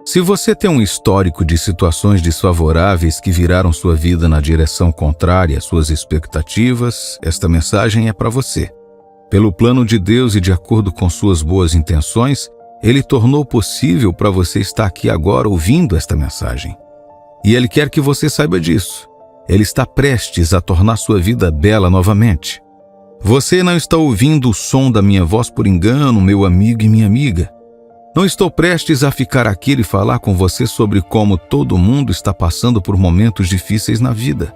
Se você tem um histórico de situações desfavoráveis que viraram sua vida na direção contrária às suas expectativas, esta mensagem é para você. Pelo plano de Deus e de acordo com suas boas intenções, Ele tornou possível para você estar aqui agora ouvindo esta mensagem. E Ele quer que você saiba disso. Ele está prestes a tornar sua vida bela novamente. Você não está ouvindo o som da minha voz por engano, meu amigo e minha amiga. Não estou prestes a ficar aqui e falar com você sobre como todo mundo está passando por momentos difíceis na vida.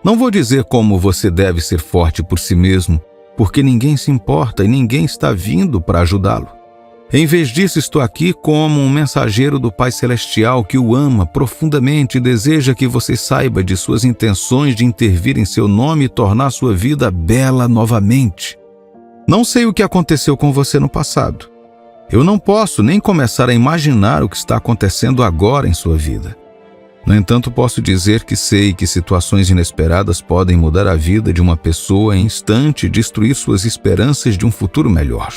Não vou dizer como você deve ser forte por si mesmo, porque ninguém se importa e ninguém está vindo para ajudá-lo. Em vez disso, estou aqui como um mensageiro do Pai Celestial que o ama profundamente e deseja que você saiba de suas intenções de intervir em seu nome e tornar sua vida bela novamente. Não sei o que aconteceu com você no passado. Eu não posso nem começar a imaginar o que está acontecendo agora em sua vida. No entanto, posso dizer que sei que situações inesperadas podem mudar a vida de uma pessoa em instante e destruir suas esperanças de um futuro melhor.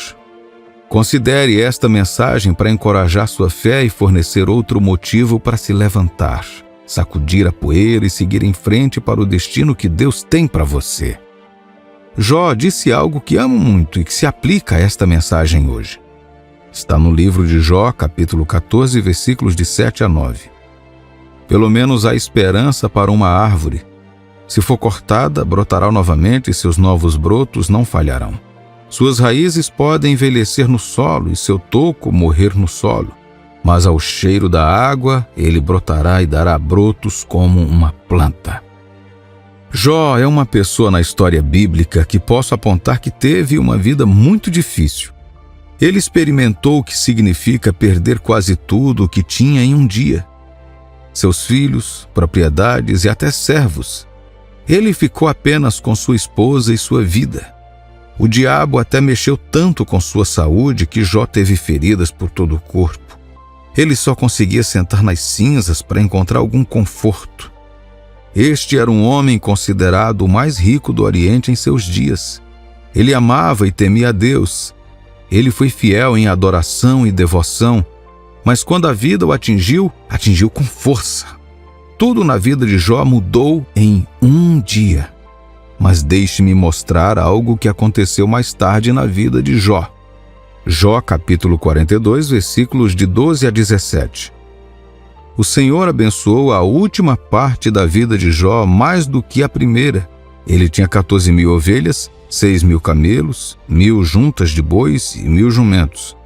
Considere esta mensagem para encorajar sua fé e fornecer outro motivo para se levantar, sacudir a poeira e seguir em frente para o destino que Deus tem para você. Jó disse algo que amo muito e que se aplica a esta mensagem hoje. Está no livro de Jó, capítulo 14, versículos de 7 a 9. Pelo menos há esperança para uma árvore. Se for cortada, brotará novamente e seus novos brotos não falharão. Suas raízes podem envelhecer no solo e seu toco morrer no solo, mas ao cheiro da água ele brotará e dará brotos como uma planta. Jó é uma pessoa na história bíblica que posso apontar que teve uma vida muito difícil. Ele experimentou o que significa perder quase tudo o que tinha em um dia. Seus filhos, propriedades e até servos. Ele ficou apenas com sua esposa e sua vida. O diabo até mexeu tanto com sua saúde que Jó teve feridas por todo o corpo. Ele só conseguia sentar nas cinzas para encontrar algum conforto. Este era um homem considerado o mais rico do Oriente em seus dias. Ele amava e temia a Deus. Ele foi fiel em adoração e devoção, mas quando a vida o atingiu com força. Tudo na vida de Jó mudou em um dia. Mas deixe-me mostrar algo que aconteceu mais tarde na vida de Jó. Jó, capítulo 42, versículos de 12 a 17. O Senhor abençoou a última parte da vida de Jó mais do que a primeira. Ele tinha 14.000 ovelhas, 6.000 camelos, 1.000 juntas de bois e 1.000 jumentos.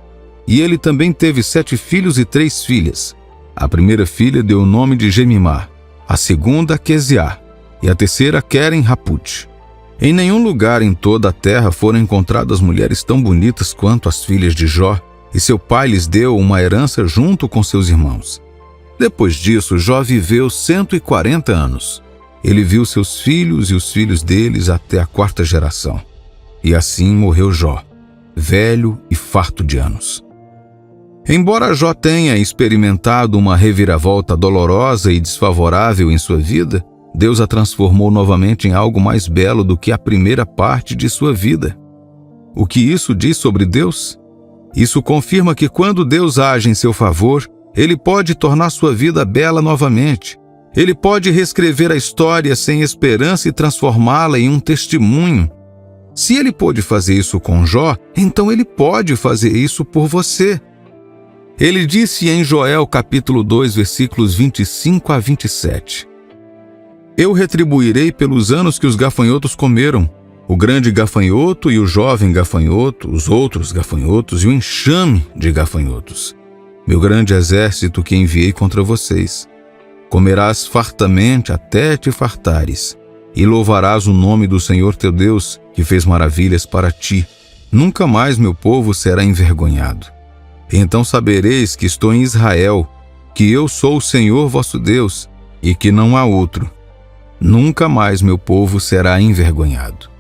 E ele também teve 7 filhos e 3 filhas. A primeira filha deu o nome de Gemimá, a segunda Queziá, e a terceira Queren-Hapute. Em nenhum lugar em toda a terra foram encontradas mulheres tão bonitas quanto as filhas de Jó, e seu pai lhes deu uma herança junto com seus irmãos. Depois disso, Jó viveu 140 anos. Ele viu seus filhos e os filhos deles até a 4ª geração. E assim morreu Jó, velho e farto de anos. Embora Jó tenha experimentado uma reviravolta dolorosa e desfavorável em sua vida, Deus a transformou novamente em algo mais belo do que a primeira parte de sua vida. O que isso diz sobre Deus? Isso confirma que quando Deus age em seu favor, Ele pode tornar sua vida bela novamente. Ele pode reescrever a história sem esperança e transformá-la em um testemunho. Se Ele pôde fazer isso com Jó, então Ele pode fazer isso por você. Ele disse em Joel capítulo 2, versículos 25 a 27. Eu retribuirei pelos anos que os gafanhotos comeram, o grande gafanhoto e o jovem gafanhoto, os outros gafanhotos e o enxame de gafanhotos. Meu grande exército que enviei contra vocês. Comerás fartamente até te fartares, e louvarás o nome do Senhor teu Deus, que fez maravilhas para ti. Nunca mais meu povo será envergonhado. Então sabereis que estou em Israel, que eu sou o Senhor vosso Deus, e que não há outro. Nunca mais meu povo será envergonhado.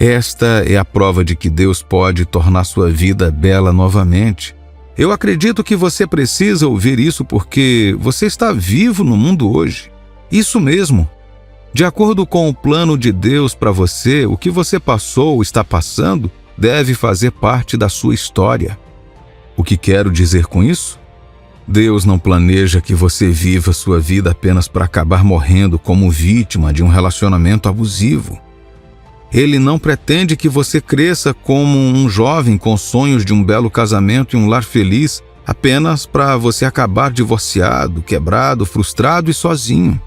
Esta é a prova de que Deus pode tornar sua vida bela novamente. Eu acredito que você precisa ouvir isso porque você está vivo no mundo hoje. Isso mesmo. De acordo com o plano de Deus para você, o que você passou ou está passando deve fazer parte da sua história. O que quero dizer com isso? Deus não planeja que você viva sua vida apenas para acabar morrendo como vítima de um relacionamento abusivo. Ele não pretende que você cresça como um jovem com sonhos de um belo casamento e um lar feliz apenas para você acabar divorciado, quebrado, frustrado e sozinho.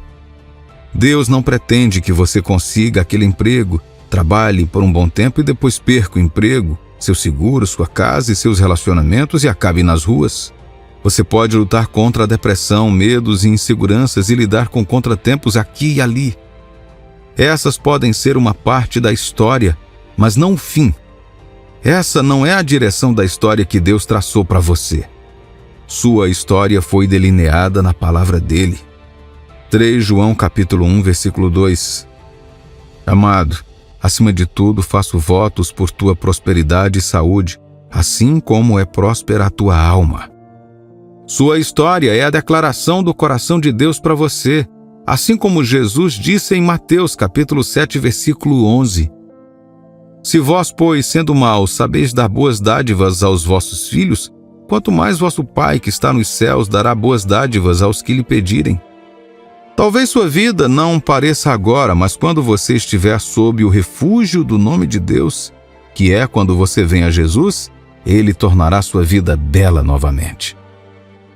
Deus não pretende que você consiga aquele emprego, trabalhe por um bom tempo e depois perca o emprego, seu seguro, sua casa e seus relacionamentos e acabe nas ruas. Você pode lutar contra a depressão, medos e inseguranças e lidar com contratempos aqui e ali. Essas podem ser uma parte da história, mas não o fim. Essa não é a direção da história que Deus traçou para você. Sua história foi delineada na palavra dele. 3 João capítulo 1, versículo 2. Amado, acima de tudo faço votos por tua prosperidade e saúde, assim como é próspera a tua alma. Sua história é a declaração do coração de Deus para você, assim como Jesus disse em Mateus capítulo 7, versículo 11. Se vós, pois, sendo maus, sabeis dar boas dádivas aos vossos filhos, quanto mais vosso Pai que está nos céus dará boas dádivas aos que lhe pedirem. Talvez sua vida não pareça agora, mas quando você estiver sob o refúgio do nome de Deus, que é quando você vem a Jesus, Ele tornará sua vida bela novamente.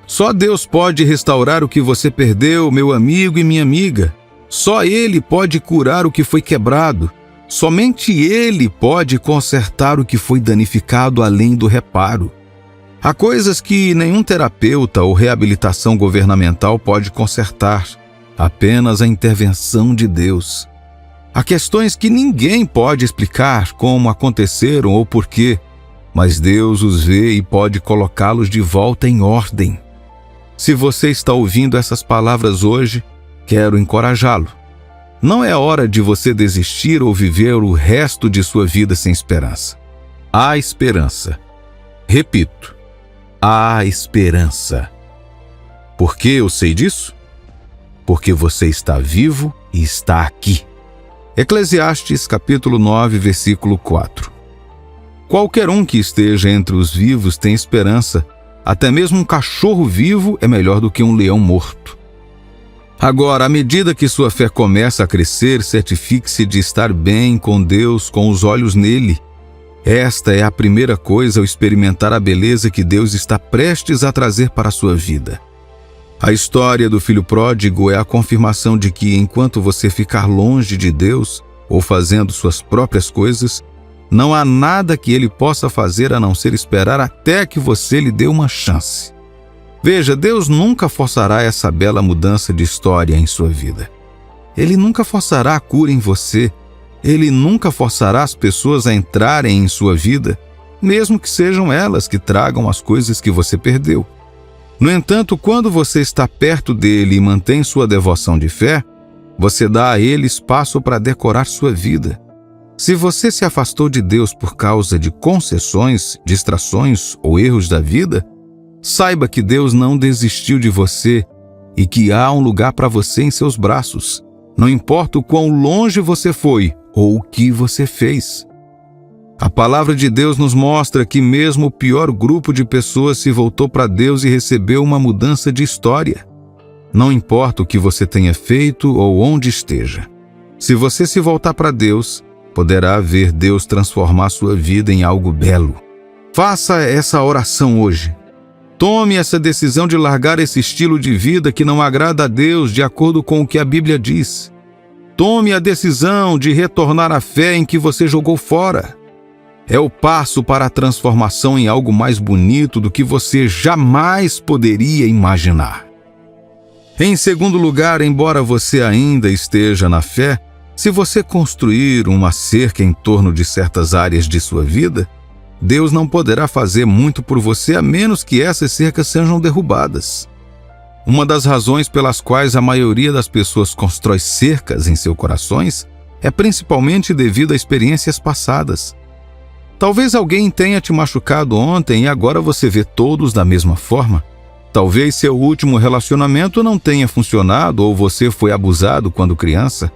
Só Deus pode restaurar o que você perdeu, meu amigo e minha amiga. Só Ele pode curar o que foi quebrado. Somente Ele pode consertar o que foi danificado além do reparo. Há coisas que nenhum terapeuta ou reabilitação governamental pode consertar. Apenas a intervenção de Deus. Há questões que ninguém pode explicar como aconteceram ou porquê, mas Deus os vê e pode colocá-los de volta em ordem. Se você está ouvindo essas palavras hoje, quero encorajá-lo. Não é hora de você desistir ou viver o resto de sua vida sem esperança. Há esperança. Repito, há esperança. Por que eu sei disso? Porque você está vivo e está aqui. Eclesiastes capítulo 9, versículo 4. Qualquer um que esteja entre os vivos tem esperança. Até mesmo um cachorro vivo é melhor do que um leão morto. Agora, à medida que sua fé começa a crescer, certifique-se de estar bem com Deus, com os olhos nele. Esta é a primeira coisa ao experimentar a beleza que Deus está prestes a trazer para a sua vida. A história do filho pródigo é a confirmação de que, enquanto você ficar longe de Deus ou fazendo suas próprias coisas, não há nada que ele possa fazer a não ser esperar até que você lhe dê uma chance. Veja, Deus nunca forçará essa bela mudança de história em sua vida. Ele nunca forçará a cura em você. Ele nunca forçará as pessoas a entrarem em sua vida, mesmo que sejam elas que tragam as coisas que você perdeu. No entanto, quando você está perto dele e mantém sua devoção de fé, você dá a ele espaço para decorar sua vida. Se você se afastou de Deus por causa de concessões, distrações ou erros da vida, saiba que Deus não desistiu de você e que há um lugar para você em seus braços, não importa o quão longe você foi ou o que você fez. A palavra de Deus nos mostra que mesmo o pior grupo de pessoas se voltou para Deus e recebeu uma mudança de história. Não importa o que você tenha feito ou onde esteja. Se você se voltar para Deus, poderá ver Deus transformar sua vida em algo belo. Faça essa oração hoje. Tome essa decisão de largar esse estilo de vida que não agrada a Deus de acordo com o que a Bíblia diz. Tome a decisão de retornar à fé em que você jogou fora. É o passo para a transformação em algo mais bonito do que você jamais poderia imaginar. Em segundo lugar, embora você ainda esteja na fé, se você construir uma cerca em torno de certas áreas de sua vida, Deus não poderá fazer muito por você a menos que essas cercas sejam derrubadas. Uma das razões pelas quais a maioria das pessoas constrói cercas em seus corações é principalmente devido a experiências passadas. Talvez alguém tenha te machucado ontem e agora você vê todos da mesma forma. Talvez seu último relacionamento não tenha funcionado ou você foi abusado quando criança.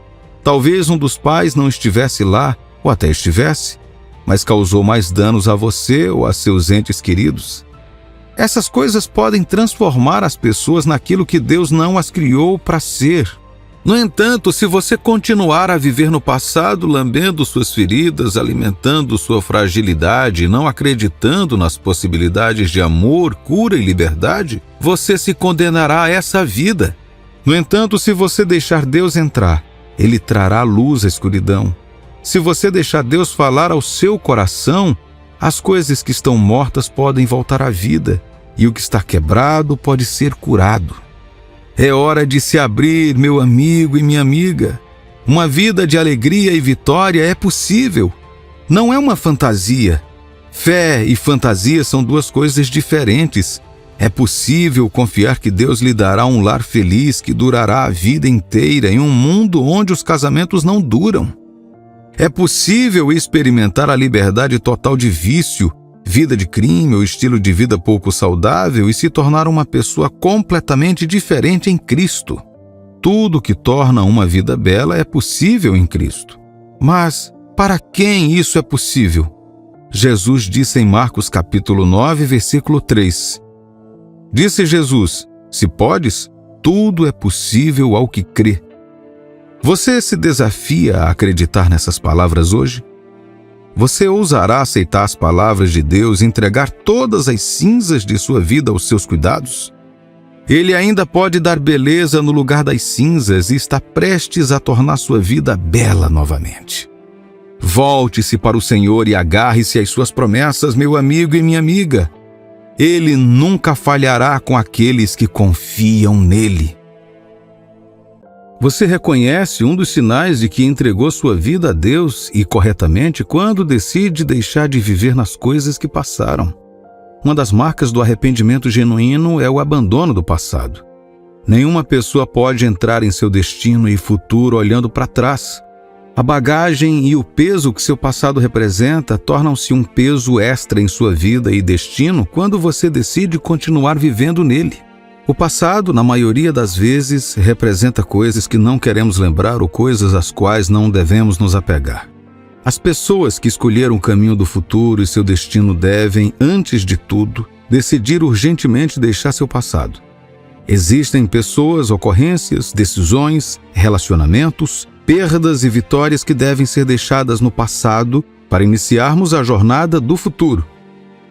Talvez um dos pais não estivesse lá, ou até estivesse, mas causou mais danos a você ou a seus entes queridos. Essas coisas podem transformar as pessoas naquilo que Deus não as criou para ser. No entanto, se você continuar a viver no passado, lambendo suas feridas, alimentando sua fragilidade e não acreditando nas possibilidades de amor, cura e liberdade, você se condenará a essa vida. No entanto, se você deixar Deus entrar, Ele trará luz à escuridão. Se você deixar Deus falar ao seu coração, as coisas que estão mortas podem voltar à vida, e o que está quebrado pode ser curado. É hora de se abrir, meu amigo e minha amiga. Uma vida de alegria e vitória é possível. Não é uma fantasia. Fé e fantasia são duas coisas diferentes. É possível confiar que Deus lhe dará um lar feliz que durará a vida inteira em um mundo onde os casamentos não duram. É possível experimentar a liberdade total de vício, vida de crime ou estilo de vida pouco saudável e se tornar uma pessoa completamente diferente em Cristo. Tudo que torna uma vida bela é possível em Cristo. Mas para quem isso é possível? Jesus disse em Marcos capítulo 9, versículo 3. Disse Jesus: se podes, tudo é possível ao que crê. Você se desafia a acreditar nessas palavras hoje? Você ousará aceitar as palavras de Deus e entregar todas as cinzas de sua vida aos seus cuidados? Ele ainda pode dar beleza no lugar das cinzas e está prestes a tornar sua vida bela novamente. Volte-se para o Senhor e agarre-se às suas promessas, meu amigo e minha amiga. Ele nunca falhará com aqueles que confiam nele. Você reconhece um dos sinais de que entregou sua vida a Deus e corretamente quando decide deixar de viver nas coisas que passaram. Uma das marcas do arrependimento genuíno é o abandono do passado. Nenhuma pessoa pode entrar em seu destino e futuro olhando para trás. A bagagem e o peso que seu passado representa tornam-se um peso extra em sua vida e destino quando você decide continuar vivendo nele. O passado, na maioria das vezes, representa coisas que não queremos lembrar ou coisas às quais não devemos nos apegar. As pessoas que escolheram o caminho do futuro e seu destino devem, antes de tudo, decidir urgentemente deixar seu passado. Existem pessoas, ocorrências, decisões, relacionamentos, perdas e vitórias que devem ser deixadas no passado para iniciarmos a jornada do futuro.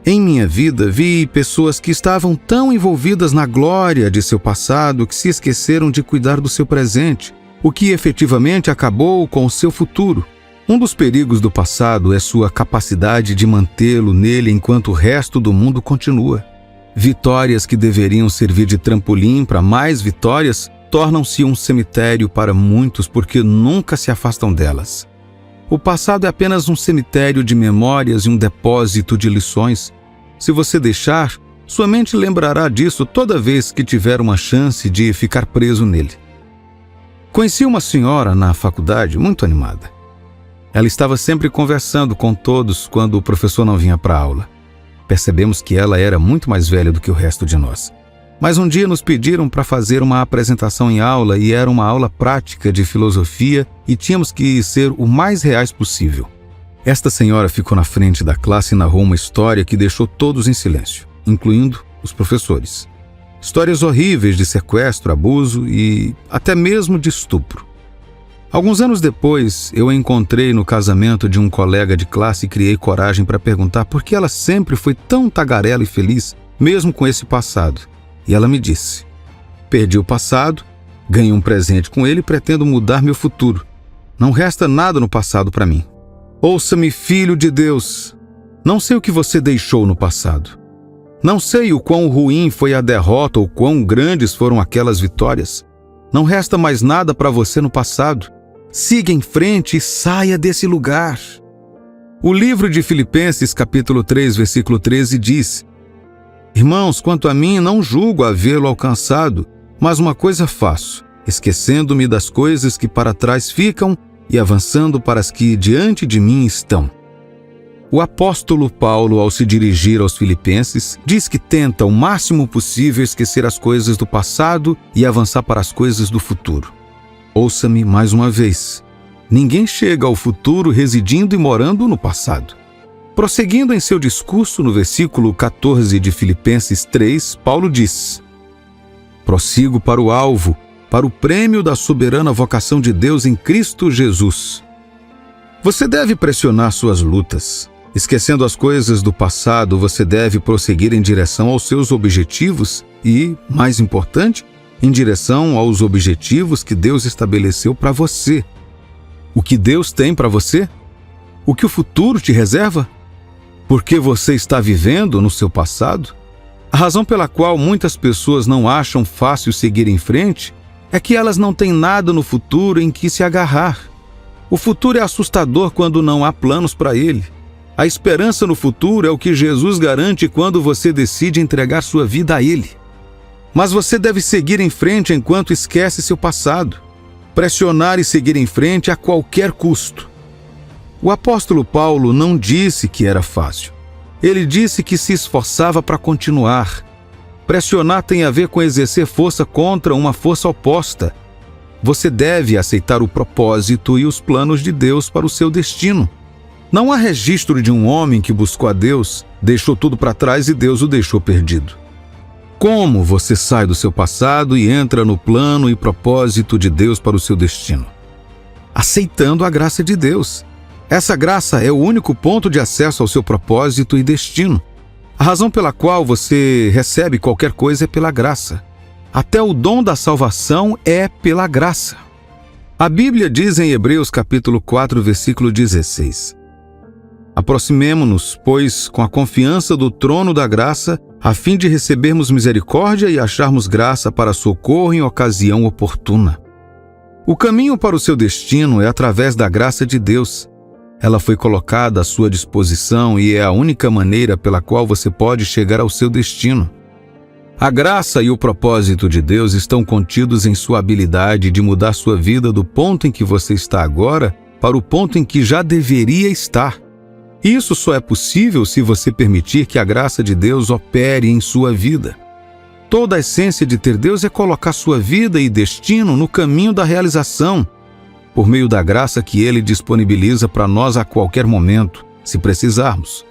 Em minha vida, vi pessoas que estavam tão envolvidas na glória de seu passado que se esqueceram de cuidar do seu presente, o que efetivamente acabou com o seu futuro. Um dos perigos do passado é sua capacidade de mantê-lo nele enquanto o resto do mundo continua. Vitórias que deveriam servir de trampolim para mais vitórias tornam-se um cemitério para muitos porque nunca se afastam delas. O passado é apenas um cemitério de memórias e um depósito de lições. Se você deixar, sua mente lembrará disso toda vez que tiver uma chance de ficar preso nele. Conheci uma senhora na faculdade muito animada. Ela estava sempre conversando com todos quando o professor não vinha para a aula. Percebemos que ela era muito mais velha do que o resto de nós. Mas um dia nos pediram para fazer uma apresentação em aula e era uma aula prática de filosofia e tínhamos que ser o mais reais possível. Esta senhora ficou na frente da classe e narrou uma história que deixou todos em silêncio, incluindo os professores. Histórias horríveis de sequestro, abuso e até mesmo de estupro. Alguns anos depois, eu a encontrei no casamento de um colega de classe e criei coragem para perguntar por que ela sempre foi tão tagarela e feliz, mesmo com esse passado. E ela me disse: perdi o passado, ganhei um presente com ele e pretendo mudar meu futuro. Não resta nada no passado para mim. Ouça-me, filho de Deus. Não sei o que você deixou no passado. Não sei o quão ruim foi a derrota ou quão grandes foram aquelas vitórias. Não resta mais nada para você no passado. Siga em frente e saia desse lugar. O livro de Filipenses, capítulo 3, versículo 13 diz: Irmãos, quanto a mim, não julgo havê-lo alcançado, mas uma coisa faço, esquecendo-me das coisas que para trás ficam e avançando para as que diante de mim estão. O apóstolo Paulo, ao se dirigir aos filipenses, diz que tenta o máximo possível esquecer as coisas do passado e avançar para as coisas do futuro. Ouça-me mais uma vez. Ninguém chega ao futuro residindo e morando no passado. Prosseguindo em seu discurso, no versículo 14 de Filipenses 3, Paulo diz: prossigo para o alvo, para o prêmio da soberana vocação de Deus em Cristo Jesus. Você deve pressionar suas lutas. Esquecendo as coisas do passado, você deve prosseguir em direção aos seus objetivos e, mais importante, em direção aos objetivos que Deus estabeleceu para você. O que Deus tem para você? O que o futuro te reserva? Porque você está vivendo no seu passado? A razão pela qual muitas pessoas não acham fácil seguir em frente é que elas não têm nada no futuro em que se agarrar. O futuro é assustador quando não há planos para ele. A esperança no futuro é o que Jesus garante quando você decide entregar sua vida a Ele. Mas você deve seguir em frente enquanto esquece seu passado. Pressionar e seguir em frente a qualquer custo. O apóstolo Paulo não disse que era fácil. Ele disse que se esforçava para continuar. Pressionar tem a ver com exercer força contra uma força oposta. Você deve aceitar o propósito e os planos de Deus para o seu destino. Não há registro de um homem que buscou a Deus, deixou tudo para trás e Deus o deixou perdido. Como você sai do seu passado e entra no plano e propósito de Deus para o seu destino? Aceitando a graça de Deus. Essa graça é o único ponto de acesso ao seu propósito e destino. A razão pela qual você recebe qualquer coisa é pela graça. Até o dom da salvação é pela graça. A Bíblia diz em Hebreus capítulo 4, versículo 16: aproximemo-nos, pois, com a confiança do trono da graça, a fim de recebermos misericórdia e acharmos graça para socorro em ocasião oportuna. O caminho para o seu destino é através da graça de Deus. Ela foi colocada à sua disposição e é a única maneira pela qual você pode chegar ao seu destino. A graça e o propósito de Deus estão contidos em sua habilidade de mudar sua vida do ponto em que você está agora para o ponto em que já deveria estar. Isso só é possível se você permitir que a graça de Deus opere em sua vida. Toda a essência de ter Deus é colocar sua vida e destino no caminho da realização, por meio da graça que Ele disponibiliza para nós a qualquer momento, se precisarmos.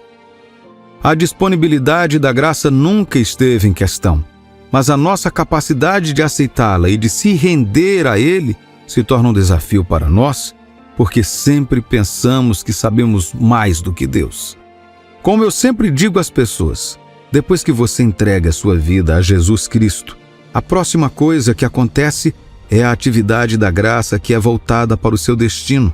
A disponibilidade da graça nunca esteve em questão, mas a nossa capacidade de aceitá-la e de se render a Ele se torna um desafio para nós, porque sempre pensamos que sabemos mais do que Deus. Como eu sempre digo às pessoas, depois que você entrega a sua vida a Jesus Cristo, a próxima coisa que acontece é a atividade da graça que é voltada para o seu destino.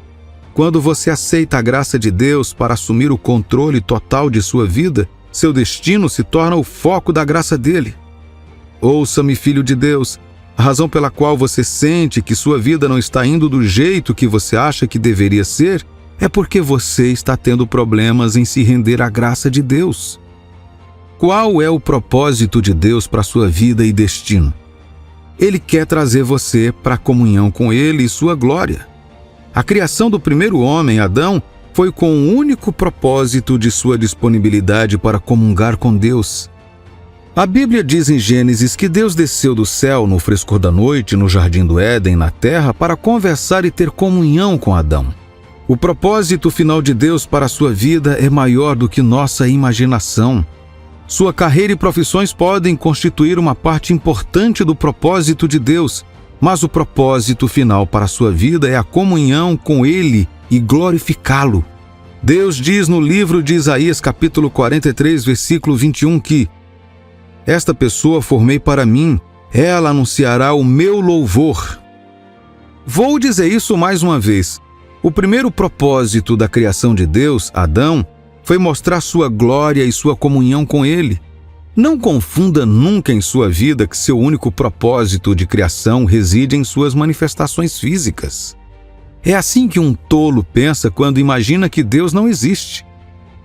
Quando você aceita a graça de Deus para assumir o controle total de sua vida, seu destino se torna o foco da graça dele. Ouça-me, filho de Deus. A razão pela qual você sente que sua vida não está indo do jeito que você acha que deveria ser é porque você está tendo problemas em se render à graça de Deus. Qual é o propósito de Deus para sua vida e destino? Ele quer trazer você para a comunhão com Ele e sua glória. A criação do primeiro homem, Adão, foi com o único propósito de sua disponibilidade para comungar com Deus. A Bíblia diz em Gênesis que Deus desceu do céu no frescor da noite, no jardim do Éden, na terra, para conversar e ter comunhão com Adão. O propósito final de Deus para a sua vida é maior do que nossa imaginação. Sua carreira e profissões podem constituir uma parte importante do propósito de Deus, mas o propósito final para a sua vida é a comunhão com Ele e glorificá-lo. Deus diz no livro de Isaías, capítulo 43, versículo 21, que esta pessoa formei para mim, ela anunciará o meu louvor. Vou dizer isso mais uma vez. O primeiro propósito da criação de Deus, Adão, foi mostrar sua glória e sua comunhão com Ele. Não confunda nunca em sua vida que seu único propósito de criação reside em suas manifestações físicas. É assim que um tolo pensa quando imagina que Deus não existe.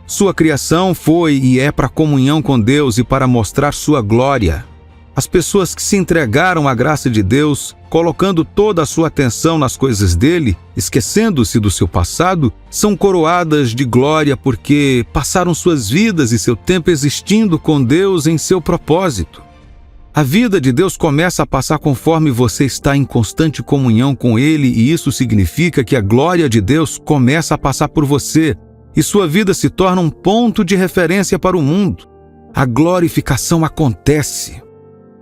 Sua criação foi e é para comunhão com Deus e para mostrar sua glória. As pessoas que se entregaram à graça de Deus, colocando toda a sua atenção nas coisas dele, esquecendo-se do seu passado, são coroadas de glória porque passaram suas vidas e seu tempo existindo com Deus em seu propósito. A vida de Deus começa a passar conforme você está em constante comunhão com Ele, e isso significa que a glória de Deus começa a passar por você. e sua vida se torna um ponto de referência para o mundo. A glorificação acontece.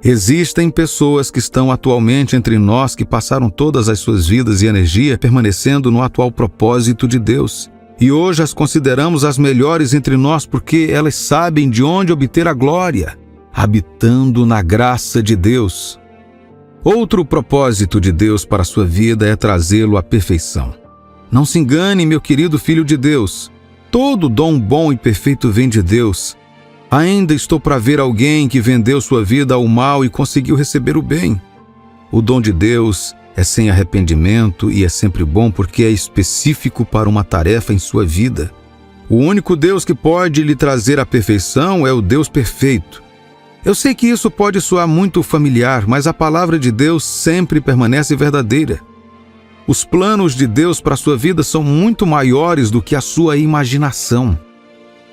Existem pessoas que estão atualmente entre nós que passaram todas as suas vidas e energia permanecendo no atual propósito de Deus. E hoje as consideramos as melhores entre nós porque elas sabem de onde obter a glória, habitando na graça de Deus. Outro propósito de Deus para a sua vida é trazê-lo à perfeição. Não se engane, meu querido filho de Deus. Todo dom bom e perfeito vem de Deus. Ainda estou para ver alguém que vendeu sua vida ao mal e conseguiu receber o bem. O dom de Deus é sem arrependimento e é sempre bom porque é específico para uma tarefa em sua vida. O único Deus que pode lhe trazer a perfeição é o Deus perfeito. Eu sei que isso pode soar muito familiar, mas a palavra de Deus sempre permanece verdadeira. Os planos de Deus para a sua vida são muito maiores do que a sua imaginação.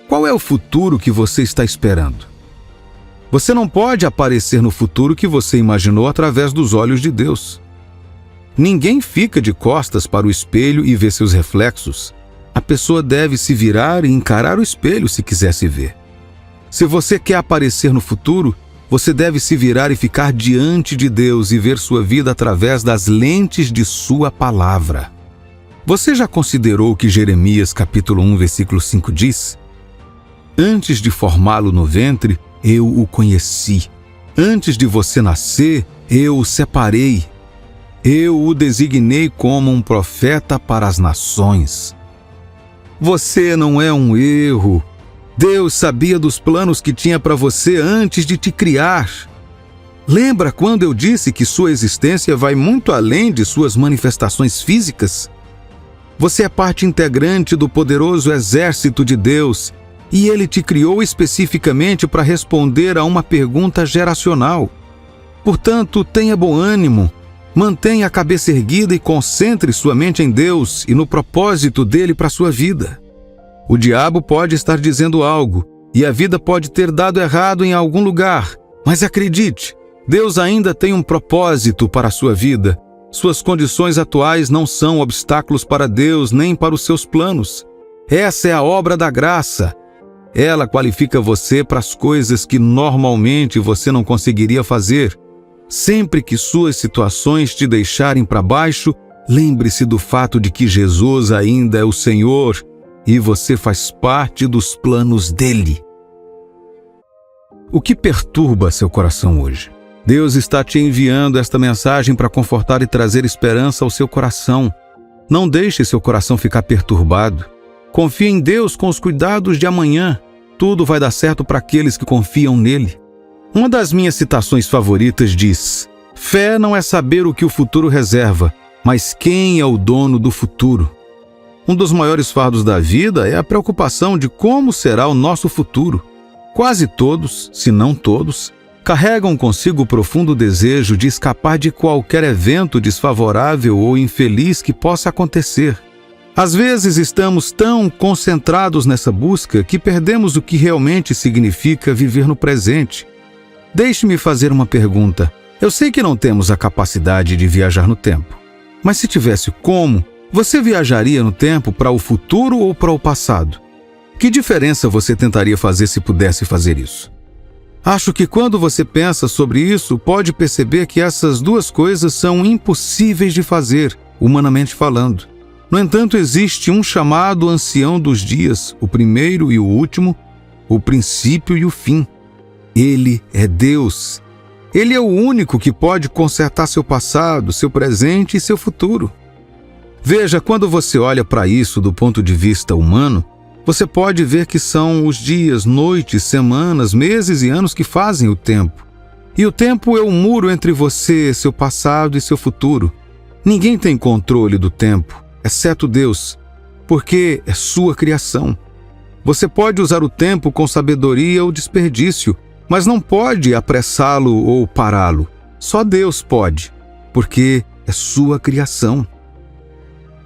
Qual é o futuro que você está esperando? Você não pode aparecer no futuro que você imaginou através dos olhos de Deus. Ninguém fica de costas para o espelho e vê seus reflexos. A pessoa deve se virar e encarar o espelho se quiser se ver. Se você quer aparecer no futuro, você deve se virar e ficar diante de Deus e ver sua vida através das lentes de sua palavra. Você já considerou o que Jeremias capítulo 1, versículo 5 diz? Antes de formá-lo no ventre, eu o conheci. Antes de você nascer, eu o separei. Eu o designei como um profeta para as nações. Você não é um erro. Deus sabia dos planos que tinha para você antes de te criar. Lembra quando eu disse que sua existência vai muito além de suas manifestações físicas? Você é parte integrante do poderoso exército de Deus e Ele te criou especificamente para responder a uma pergunta geracional. Portanto, tenha bom ânimo, mantenha a cabeça erguida e concentre sua mente em Deus e no propósito dele para sua vida. O diabo pode estar dizendo algo, e a vida pode ter dado errado em algum lugar, mas acredite, Deus ainda tem um propósito para a sua vida. Suas condições atuais não são obstáculos para Deus nem para os seus planos. Essa é a obra da graça. Ela qualifica você para as coisas que normalmente você não conseguiria fazer. Sempre que suas situações te deixarem para baixo, lembre-se do fato de que Jesus ainda é o Senhor e você faz parte dos planos dele. O que perturba seu coração hoje? Deus está te enviando esta mensagem para confortar e trazer esperança ao seu coração. Não deixe seu coração ficar perturbado. Confie em Deus com os cuidados de amanhã. Tudo vai dar certo para aqueles que confiam nele. Uma das minhas citações favoritas diz: fé não é saber o que o futuro reserva, mas quem é o dono do futuro. Um dos maiores fardos da vida é a preocupação de como será o nosso futuro. Quase todos, se não todos, carregam consigo o profundo desejo de escapar de qualquer evento desfavorável ou infeliz que possa acontecer. Às vezes estamos tão concentrados nessa busca que perdemos o que realmente significa viver no presente. Deixe-me fazer uma pergunta. Eu sei que não temos a capacidade de viajar no tempo, mas se tivesse como, você viajaria no tempo para o futuro ou para o passado? Que diferença você tentaria fazer se pudesse fazer isso? Acho que quando você pensa sobre isso, pode perceber que essas duas coisas são impossíveis de fazer, humanamente falando. No entanto, existe um chamado ancião dos dias, o primeiro e o último, o princípio e o fim. Ele é Deus. Ele é o único que pode consertar seu passado, seu presente e seu futuro. Veja, quando você olha para isso do ponto de vista humano, você pode ver que são os dias, noites, semanas, meses e anos que fazem o tempo. E o tempo é o muro entre você, seu passado e seu futuro. Ninguém tem controle do tempo, exceto Deus, porque é sua criação. Você pode usar o tempo com sabedoria ou desperdício, mas não pode apressá-lo ou pará-lo. Só Deus pode, porque é sua criação.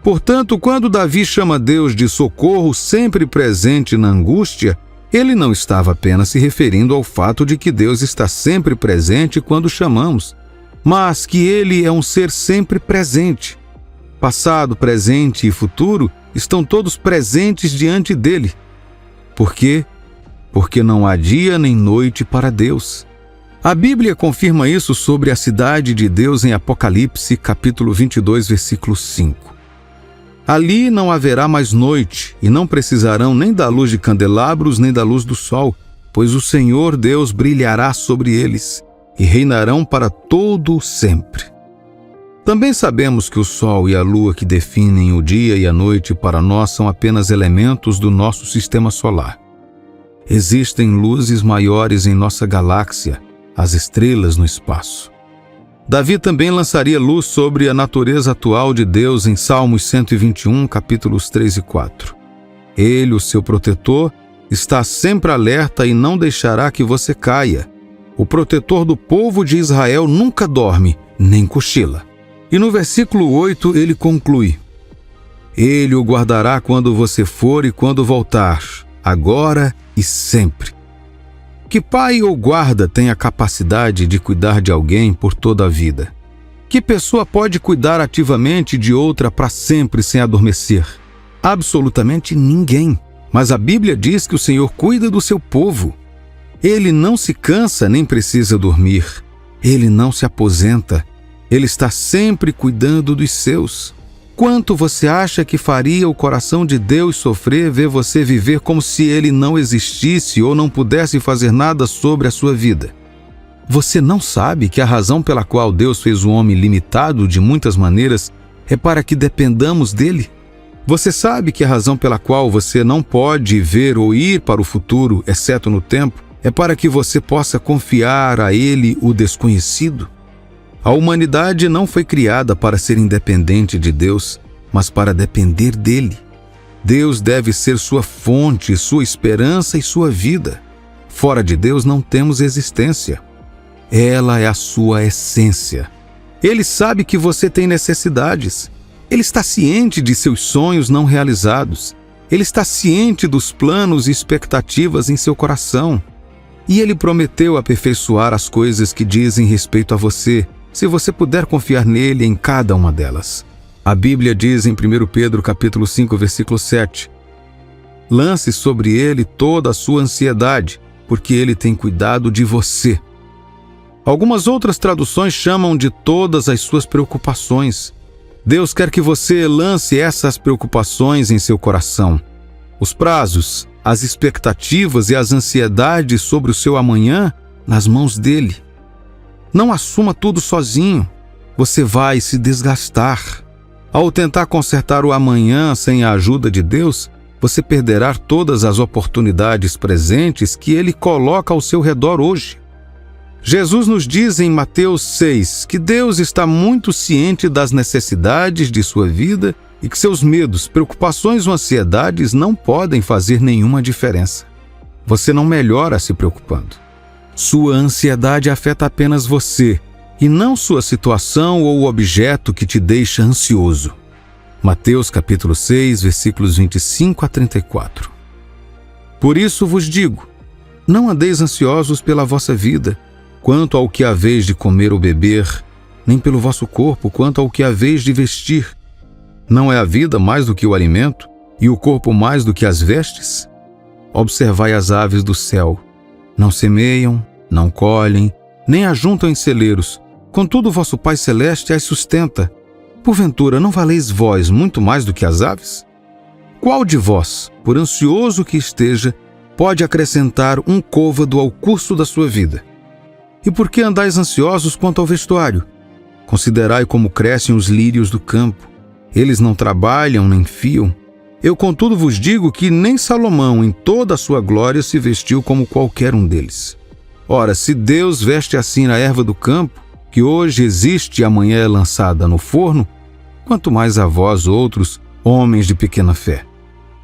Portanto, quando Davi chama Deus de socorro sempre presente na angústia, ele não estava apenas se referindo ao fato de que Deus está sempre presente quando chamamos, mas que ele é um ser sempre presente. passado, presente e futuro, estão todos presentes diante dele. Por quê? Porque não há dia nem noite para Deus. A Bíblia confirma isso sobre a cidade de Deus em Apocalipse, capítulo 22, versículo 5. Ali não haverá mais noite, e não precisarão nem da luz de candelabros, nem da luz do sol, pois o Senhor Deus brilhará sobre eles, e reinarão para todo sempre. Também sabemos que o sol e a lua que definem o dia e a noite para nós são apenas elementos do nosso sistema solar. Existem luzes maiores em nossa galáxia, as estrelas no espaço. Davi também lançaria luz sobre a natureza atual de Deus em Salmos 121, capítulos 3 e 4. Ele, o seu protetor, está sempre alerta e não deixará que você caia. O protetor do povo de Israel nunca dorme, nem cochila. E no versículo 8 ele conclui: Ele o guardará quando você for e quando voltar, agora e sempre. Que pai ou guarda tem a capacidade de cuidar de alguém por toda a vida? Que pessoa pode cuidar ativamente de outra para sempre sem adormecer? Absolutamente ninguém. Mas a Bíblia diz que o Senhor cuida do seu povo. Ele não se cansa nem precisa dormir. Ele não se aposenta. Ele está sempre cuidando dos seus. Quanto você acha que faria o coração de Deus sofrer ver você viver como se ele não existisse ou não pudesse fazer nada sobre a sua vida? Você não sabe que a razão pela qual Deus fez o homem limitado de muitas maneiras é para que dependamos dele? Você sabe que a razão pela qual você não pode ver ou ir para o futuro, exceto no tempo, é para que você possa confiar a ele o desconhecido? A humanidade não foi criada para ser independente de Deus, mas para depender dele. Deus deve ser sua fonte, sua esperança e sua vida. Fora de Deus não temos existência. Ela é a sua essência. Ele sabe que você tem necessidades. Ele está ciente de seus sonhos não realizados. Ele está ciente dos planos e expectativas em seu coração. E ele prometeu aperfeiçoar as coisas que dizem respeito a você, se você puder confiar nele em cada uma delas. A Bíblia diz em 1 Pedro capítulo 5, versículo 7, Lance sobre ele toda a sua ansiedade, porque ele tem cuidado de você. Algumas outras traduções chamam de todas as suas preocupações. Deus quer que você lance essas preocupações em seu coração. Os prazos, as expectativas e as ansiedades sobre o seu amanhã nas mãos dele. Não assuma tudo sozinho. Você vai se desgastar. Ao tentar consertar o amanhã sem a ajuda de Deus, você perderá todas as oportunidades presentes que Ele coloca ao seu redor hoje. Jesus nos diz em Mateus 6 que Deus está muito ciente das necessidades de sua vida e que seus medos, preocupações ou ansiedades não podem fazer nenhuma diferença. Você não melhora se preocupando. Sua ansiedade afeta apenas você, e não sua situação ou o objeto que te deixa ansioso. Mateus capítulo 6, versículos 25 a 34. Por isso vos digo, não andeis ansiosos pela vossa vida, quanto ao que haveis de comer ou beber, nem pelo vosso corpo, quanto ao que haveis de vestir. Não é a vida mais do que o alimento, e o corpo mais do que as vestes? Observai as aves do céu. Não semeiam, não colhem, nem ajuntam em celeiros. Contudo, vosso Pai Celeste as sustenta. Porventura, não valeis vós muito mais do que as aves? Qual de vós, por ansioso que esteja, pode acrescentar um côvado ao curso da sua vida? E por que andais ansiosos quanto ao vestuário? Considerai como crescem os lírios do campo. Eles não trabalham nem fiam. Eu, contudo, vos digo que nem Salomão, em toda a sua glória, se vestiu como qualquer um deles. Ora, se Deus veste assim a erva do campo, que hoje existe e amanhã é lançada no forno, quanto mais a vós outros, homens de pequena fé.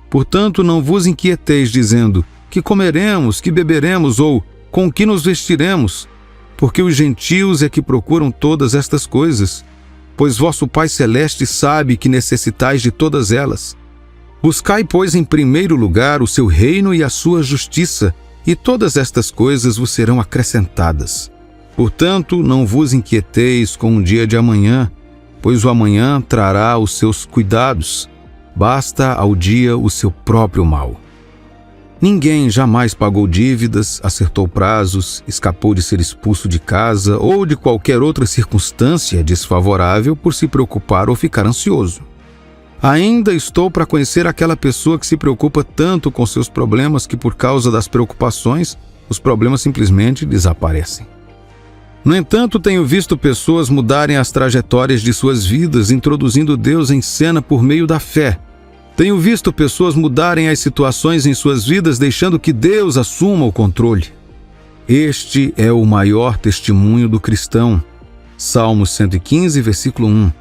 Portanto, não vos inquieteis, dizendo, que comeremos, que beberemos, ou com que nos vestiremos, porque os gentios é que procuram todas estas coisas, pois vosso Pai Celeste sabe que necessitais de todas elas. Buscai, pois, em primeiro lugar o seu reino e a sua justiça, e todas estas coisas vos serão acrescentadas. Portanto, não vos inquieteis com o dia de amanhã, pois o amanhã trará os seus cuidados. Basta ao dia o seu próprio mal. Ninguém jamais pagou dívidas, acertou prazos, escapou de ser expulso de casa ou de qualquer outra circunstância desfavorável por se preocupar ou ficar ansioso. Ainda estou para conhecer aquela pessoa que se preocupa tanto com seus problemas que, por causa das preocupações, os problemas simplesmente desaparecem. No entanto, tenho visto pessoas mudarem as trajetórias de suas vidas, introduzindo Deus em cena por meio da fé. Tenho visto pessoas mudarem as situações em suas vidas, deixando que Deus assuma o controle. Este é o maior testemunho do cristão. Salmos 115, versículo 1.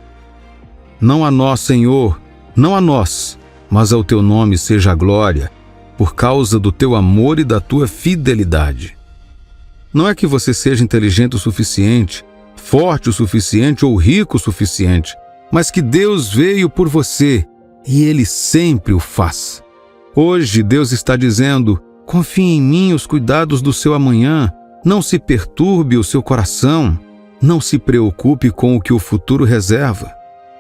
Não a nós, Senhor, não a nós, mas ao teu nome seja a glória, por causa do teu amor e da tua fidelidade. Não é que você seja inteligente o suficiente, forte o suficiente ou rico o suficiente, mas que Deus veio por você e Ele sempre o faz. Hoje Deus está dizendo: confie em mim os cuidados do seu amanhã, não se perturbe o seu coração, não se preocupe com o que o futuro reserva.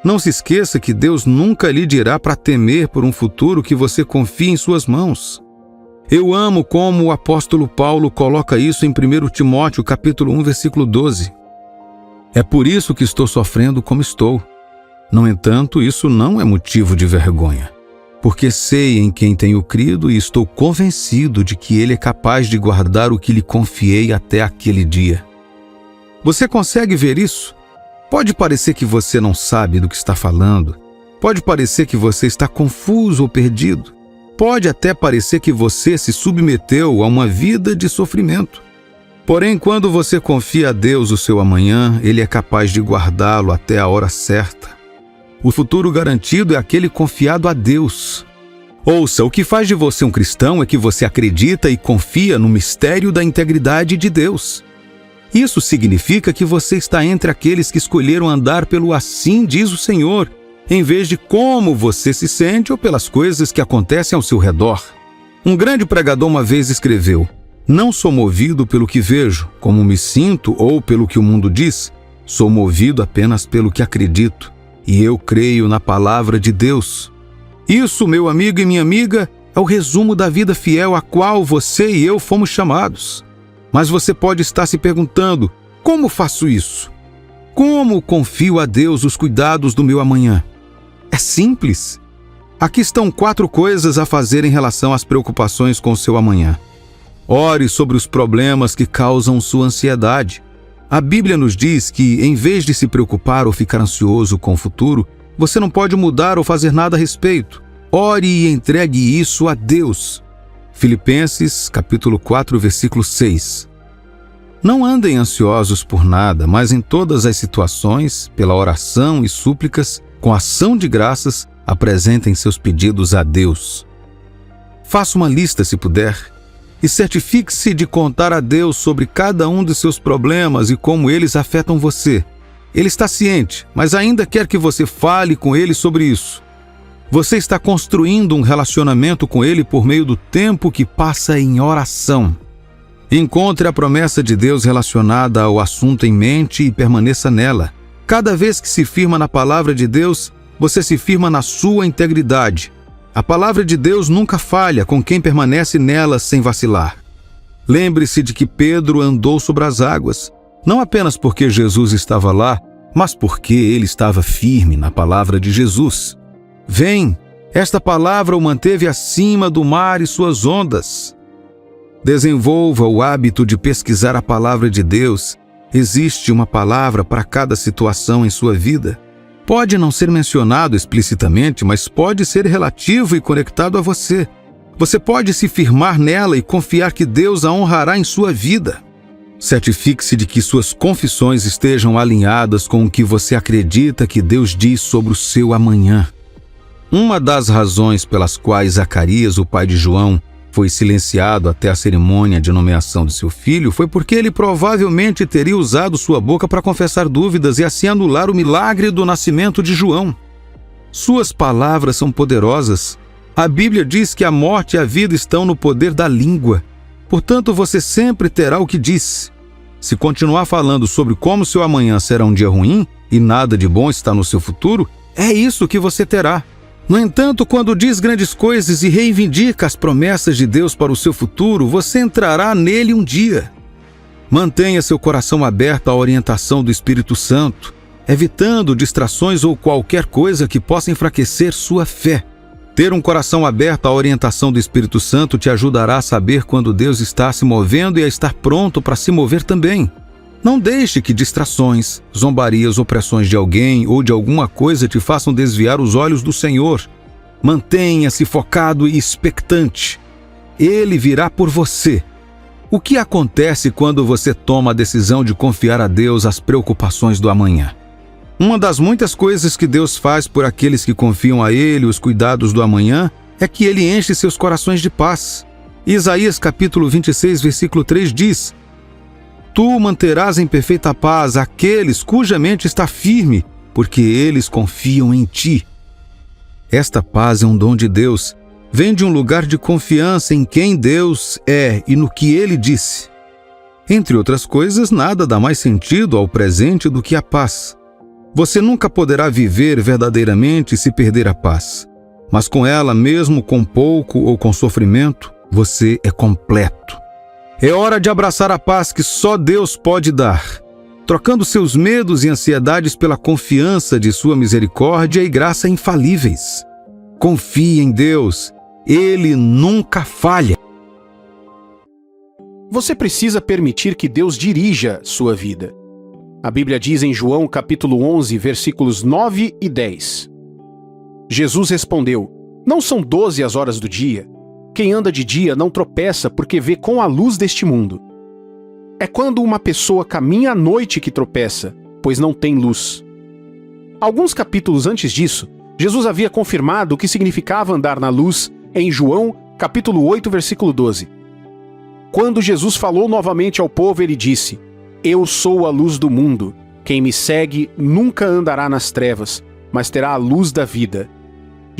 Não se esqueça que Deus nunca lhe dirá para temer por um futuro que você confie em suas mãos. Eu amo como o apóstolo Paulo coloca isso em 1 Timóteo, capítulo 1, versículo 12. É por isso que estou sofrendo como estou. No entanto, isso não é motivo de vergonha, porque sei em quem tenho crido e estou convencido de que Ele é capaz de guardar o que lhe confiei até aquele dia. Você consegue ver isso? Pode parecer que você não sabe do que está falando. Pode parecer que você está confuso ou perdido. Pode até parecer que você se submeteu a uma vida de sofrimento. Porém, quando você confia a Deus o seu amanhã, Ele é capaz de guardá-lo até a hora certa. O futuro garantido é aquele confiado a Deus. Ouça, o que faz de você um cristão é que você acredita e confia no mistério da integridade de Deus. Isso significa que você está entre aqueles que escolheram andar pelo assim diz o Senhor, em vez de como você se sente ou pelas coisas que acontecem ao seu redor. Um grande pregador uma vez escreveu: não sou movido pelo que vejo, como me sinto ou pelo que o mundo diz, sou movido apenas pelo que acredito. E eu creio na palavra de Deus. Isso, meu amigo e minha amiga, é o resumo da vida fiel a qual você e eu fomos chamados. Mas você pode estar se perguntando: como faço isso? Como confio a Deus os cuidados do meu amanhã? É simples. Aqui estão 4 coisas a fazer em relação às preocupações com o seu amanhã. Ore sobre os problemas que causam sua ansiedade. A Bíblia nos diz que, em vez de se preocupar ou ficar ansioso com o futuro, você não pode mudar ou fazer nada a respeito. Ore e entregue isso a Deus. Filipenses, capítulo 4, versículo 6. Não andem ansiosos por nada, mas em todas as situações, pela oração e súplicas, com ação de graças, apresentem seus pedidos a Deus. Faça uma lista, se puder, e certifique-se de contar a Deus sobre cada um de seus problemas e como eles afetam você. Ele está ciente, mas ainda quer que você fale com Ele sobre isso. Você está construindo um relacionamento com Ele por meio do tempo que passa em oração. Encontre a promessa de Deus relacionada ao assunto em mente e permaneça nela. Cada vez que se firma na palavra de Deus, você se firma na sua integridade. A palavra de Deus nunca falha com quem permanece nela sem vacilar. Lembre-se de que Pedro andou sobre as águas, não apenas porque Jesus estava lá, mas porque ele estava firme na palavra de Jesus. Vem, esta palavra o manteve acima do mar e suas ondas. Desenvolva o hábito de pesquisar a palavra de Deus. Existe uma palavra para cada situação em sua vida. Pode não ser mencionado explicitamente, mas pode ser relativo e conectado a você. Você pode se firmar nela e confiar que Deus a honrará em sua vida. Certifique-se de que suas confissões estejam alinhadas com o que você acredita que Deus diz sobre o seu amanhã. Uma das razões pelas quais Zacarias, o pai de João, foi silenciado até a cerimônia de nomeação de seu filho foi porque ele provavelmente teria usado sua boca para confessar dúvidas e assim anular o milagre do nascimento de João. Suas palavras são poderosas. A Bíblia diz que a morte e a vida estão no poder da língua. Portanto, você sempre terá o que disse. Se continuar falando sobre como seu amanhã será um dia ruim e nada de bom está no seu futuro, é isso que você terá. No entanto, quando diz grandes coisas e reivindica as promessas de Deus para o seu futuro, você entrará nele um dia. Mantenha seu coração aberto à orientação do Espírito Santo, evitando distrações ou qualquer coisa que possa enfraquecer sua fé. Ter um coração aberto à orientação do Espírito Santo te ajudará a saber quando Deus está se movendo e a estar pronto para se mover também. Não deixe que distrações, zombarias ou pressões de alguém ou de alguma coisa te façam desviar os olhos do Senhor. Mantenha-se focado e expectante. Ele virá por você. O que acontece quando você toma a decisão de confiar a Deus as preocupações do amanhã? Uma das muitas coisas que Deus faz por aqueles que confiam a Ele os cuidados do amanhã é que Ele enche seus corações de paz. Isaías capítulo 26, versículo 3 diz: Tu manterás em perfeita paz aqueles cuja mente está firme, porque eles confiam em ti. Esta paz é um dom de Deus. Vem de um lugar de confiança em quem Deus é e no que Ele disse. Entre outras coisas, nada dá mais sentido ao presente do que a paz. Você nunca poderá viver verdadeiramente se perder a paz. Mas com ela, mesmo com pouco ou com sofrimento, você é completo. É hora de abraçar a paz que só Deus pode dar, trocando seus medos e ansiedades pela confiança de sua misericórdia e graça infalíveis. Confie em Deus, Ele nunca falha. Você precisa permitir que Deus dirija sua vida. A Bíblia diz em João capítulo 11, versículos 9 e 10. Jesus respondeu: Não são 12 as horas do dia? Quem anda de dia não tropeça porque vê com a luz deste mundo. É quando uma pessoa caminha à noite que tropeça, pois não tem luz. Alguns capítulos antes disso, Jesus havia confirmado o que significava andar na luz em João capítulo 8, versículo 12. Quando Jesus falou novamente ao povo, ele disse: Eu sou a luz do mundo. Quem me segue nunca andará nas trevas, mas terá a luz da vida.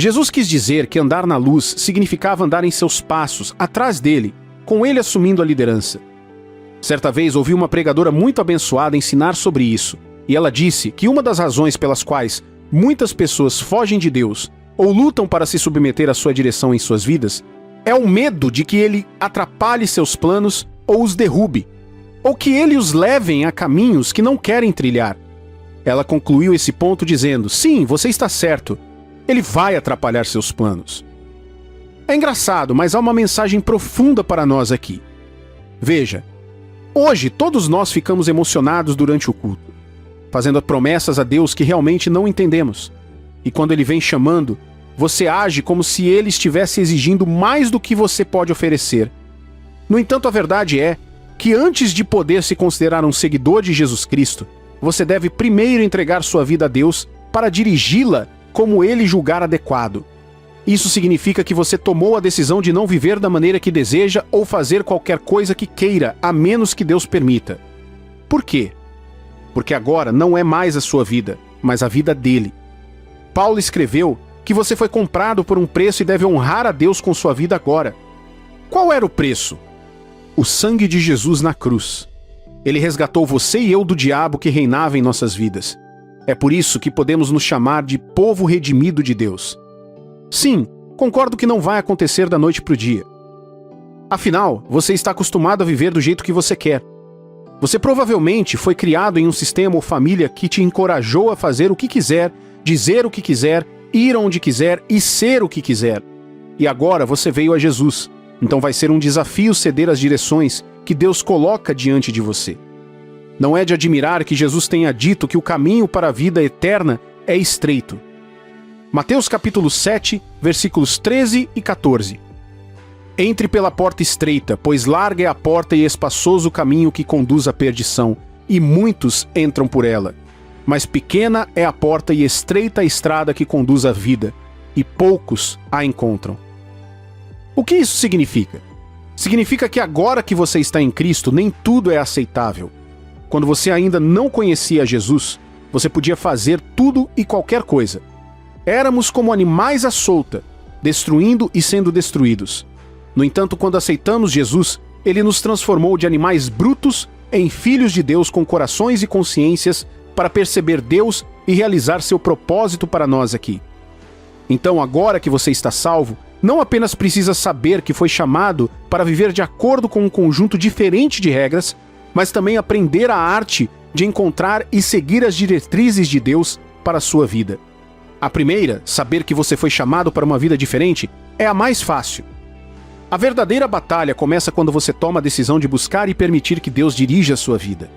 Jesus quis dizer que andar na luz significava andar em seus passos, atrás dele, com ele assumindo a liderança. Certa vez ouvi uma pregadora muito abençoada ensinar sobre isso, e ela disse que uma das razões pelas quais muitas pessoas fogem de Deus ou lutam para se submeter à sua direção em suas vidas é o medo de que ele atrapalhe seus planos ou os derrube, ou que ele os leve a caminhos que não querem trilhar. Ela concluiu esse ponto dizendo: Sim, você está certo. Ele vai atrapalhar seus planos. É engraçado, mas há uma mensagem profunda para nós aqui. Veja, hoje todos nós ficamos emocionados durante o culto, fazendo promessas a Deus que realmente não entendemos. E quando Ele vem chamando, você age como se Ele estivesse exigindo mais do que você pode oferecer. No entanto, a verdade é que antes de poder se considerar um seguidor de Jesus Cristo, você deve primeiro entregar sua vida a Deus para dirigi-la como Ele julgar adequado. Isso significa que você tomou a decisão de não viver da maneira que deseja ou fazer qualquer coisa que queira, a menos que Deus permita. Por quê? Porque agora não é mais a sua vida, mas a vida dele. Paulo escreveu que você foi comprado por um preço e deve honrar a Deus com sua vida agora. Qual era o preço? O sangue de Jesus na cruz. Ele resgatou você e eu do diabo que reinava em nossas vidas. É por isso que podemos nos chamar de povo redimido de Deus. Sim, concordo que não vai acontecer da noite para o dia. Afinal, você está acostumado a viver do jeito que você quer. Você provavelmente foi criado em um sistema ou família que te encorajou a fazer o que quiser, dizer o que quiser, ir onde quiser e ser o que quiser. E agora você veio a Jesus, então vai ser um desafio ceder às direções que Deus coloca diante de você. Não é de admirar que Jesus tenha dito que o caminho para a vida eterna é estreito. Mateus capítulo 7, versículos 13 e 14. Entre pela porta estreita, pois larga é a porta e espaçoso o caminho que conduz à perdição, e muitos entram por ela. Mas pequena é a porta e estreita a estrada que conduz à vida, e poucos a encontram. O que isso significa? Significa que agora que você está em Cristo, nem tudo é aceitável. Quando você ainda não conhecia Jesus, você podia fazer tudo e qualquer coisa. Éramos como animais à solta, destruindo e sendo destruídos. No entanto, quando aceitamos Jesus, Ele nos transformou de animais brutos em filhos de Deus com corações e consciências para perceber Deus e realizar seu propósito para nós aqui. Então, agora que você está salvo, não apenas precisa saber que foi chamado para viver de acordo com um conjunto diferente de regras, mas também aprender a arte de encontrar e seguir as diretrizes de Deus para a sua vida. A primeira, saber que você foi chamado para uma vida diferente, é a mais fácil. A verdadeira batalha começa quando você toma a decisão de buscar e permitir que Deus dirija a sua vida.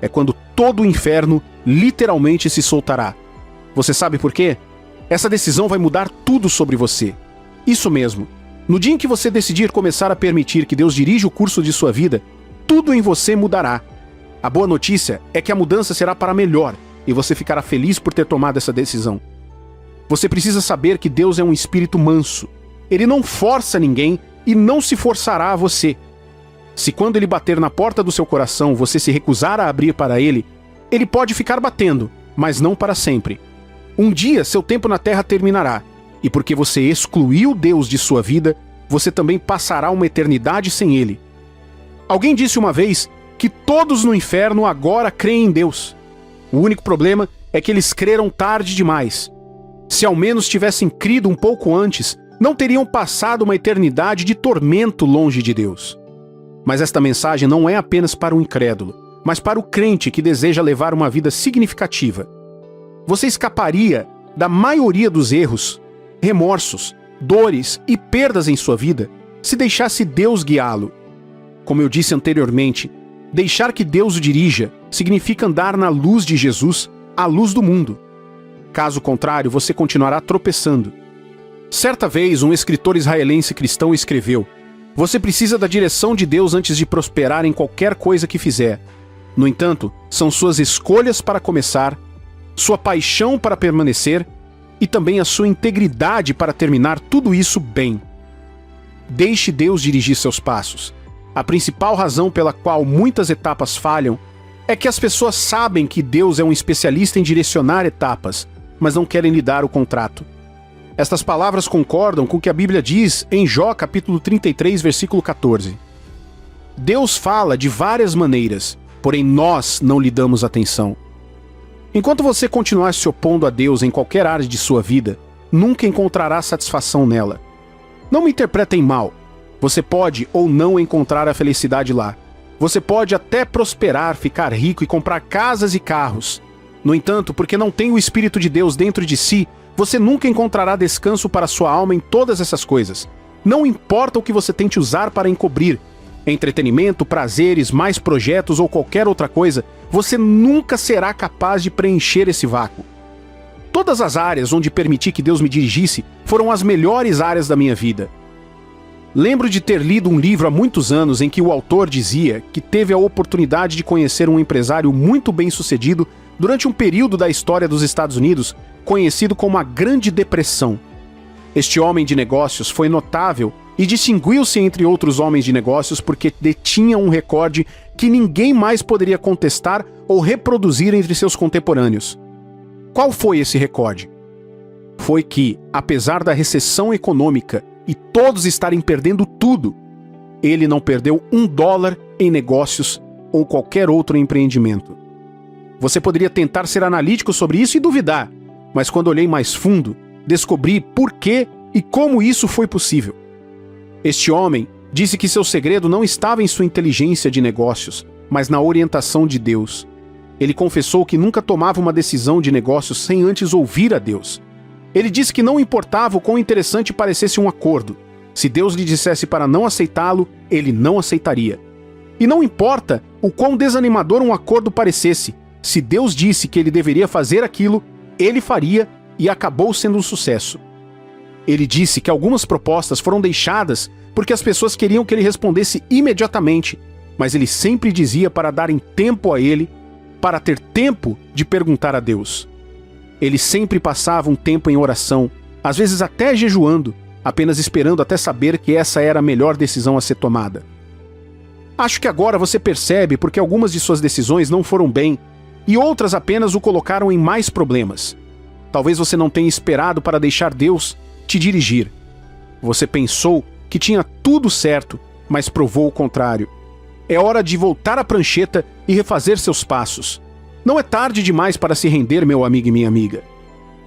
É quando todo o inferno literalmente se soltará. Você sabe por quê? Essa decisão vai mudar tudo sobre você. Isso mesmo. No dia em que você decidir começar a permitir que Deus dirija o curso de sua vida, tudo em você mudará. A boa notícia é que a mudança será para melhor e você ficará feliz por ter tomado essa decisão. Você precisa saber que Deus é um espírito manso. Ele não força ninguém e não se forçará a você. Se quando ele bater na porta do seu coração você se recusar a abrir para ele, ele pode ficar batendo, mas não para sempre. Um dia seu tempo na terra terminará, e porque você excluiu Deus de sua vida, você também passará uma eternidade sem ele. Alguém disse uma vez que todos no inferno agora creem em Deus. O único problema é que eles creram tarde demais. Se ao menos tivessem crido um pouco antes, não teriam passado uma eternidade de tormento longe de Deus. Mas esta mensagem não é apenas para o incrédulo, mas para o crente que deseja levar uma vida significativa. Você escaparia da maioria dos erros, remorsos, dores e perdas em sua vida se deixasse Deus guiá-lo. Como eu disse anteriormente, deixar que Deus o dirija significa andar na luz de Jesus, a luz do mundo. Caso contrário, você continuará tropeçando. Certa vez, um escritor israelense cristão escreveu: "Você precisa da direção de Deus antes de prosperar em qualquer coisa que fizer. No entanto, são suas escolhas para começar, sua paixão para permanecer e também a sua integridade para terminar tudo isso bem. Deixe Deus dirigir seus passos. A principal razão pela qual muitas etapas falham é que as pessoas sabem que Deus é um especialista em direcionar etapas, mas não querem lhe dar o contrato. Estas palavras concordam com o que a Bíblia diz em Jó capítulo 33, versículo 14. Deus fala de várias maneiras, porém nós não lhe damos atenção. Enquanto você continuar se opondo a Deus em qualquer área de sua vida, nunca encontrará satisfação nela. Não me interpretem mal. Você pode ou não encontrar a felicidade lá. Você pode até prosperar, ficar rico e comprar casas e carros. No entanto, porque não tem o Espírito de Deus dentro de si, você nunca encontrará descanso para sua alma em todas essas coisas. Não importa o que você tente usar para encobrir, entretenimento, prazeres, mais projetos ou qualquer outra coisa, você nunca será capaz de preencher esse vácuo. Todas as áreas onde permiti que Deus me dirigisse foram as melhores áreas da minha vida. Lembro de ter lido um livro há muitos anos em que o autor dizia que teve a oportunidade de conhecer um empresário muito bem-sucedido durante um período da história dos Estados Unidos conhecido como a Grande Depressão. Este homem de negócios foi notável e distinguiu-se entre outros homens de negócios porque detinha um recorde que ninguém mais poderia contestar ou reproduzir entre seus contemporâneos. Qual foi esse recorde? Foi que, apesar da recessão econômica e todos estarem perdendo tudo, ele não perdeu $1 em negócios ou qualquer outro empreendimento. Você poderia tentar ser analítico sobre isso e duvidar, mas quando olhei mais fundo, descobri por que e como isso foi possível. Este homem disse que seu segredo não estava em sua inteligência de negócios, mas na orientação de Deus. Ele confessou que nunca tomava uma decisão de negócios sem antes ouvir a Deus. Ele disse que não importava o quão interessante parecesse um acordo. Se Deus lhe dissesse para não aceitá-lo, ele não aceitaria. E não importa o quão desanimador um acordo parecesse, se Deus disse que ele deveria fazer aquilo, ele faria e acabou sendo um sucesso. Ele disse que algumas propostas foram deixadas porque as pessoas queriam que ele respondesse imediatamente, mas ele sempre dizia para darem tempo a ele, para ter tempo de perguntar a Deus. Ele sempre passava um tempo em oração, às vezes até jejuando, apenas esperando até saber que essa era a melhor decisão a ser tomada. Acho que agora você percebe porque algumas de suas decisões não foram bem e outras apenas o colocaram em mais problemas. Talvez você não tenha esperado para deixar Deus te dirigir. Você pensou que tinha tudo certo, mas provou o contrário. É hora de voltar à prancheta e refazer seus passos. Não é tarde demais para se render, meu amigo e minha amiga.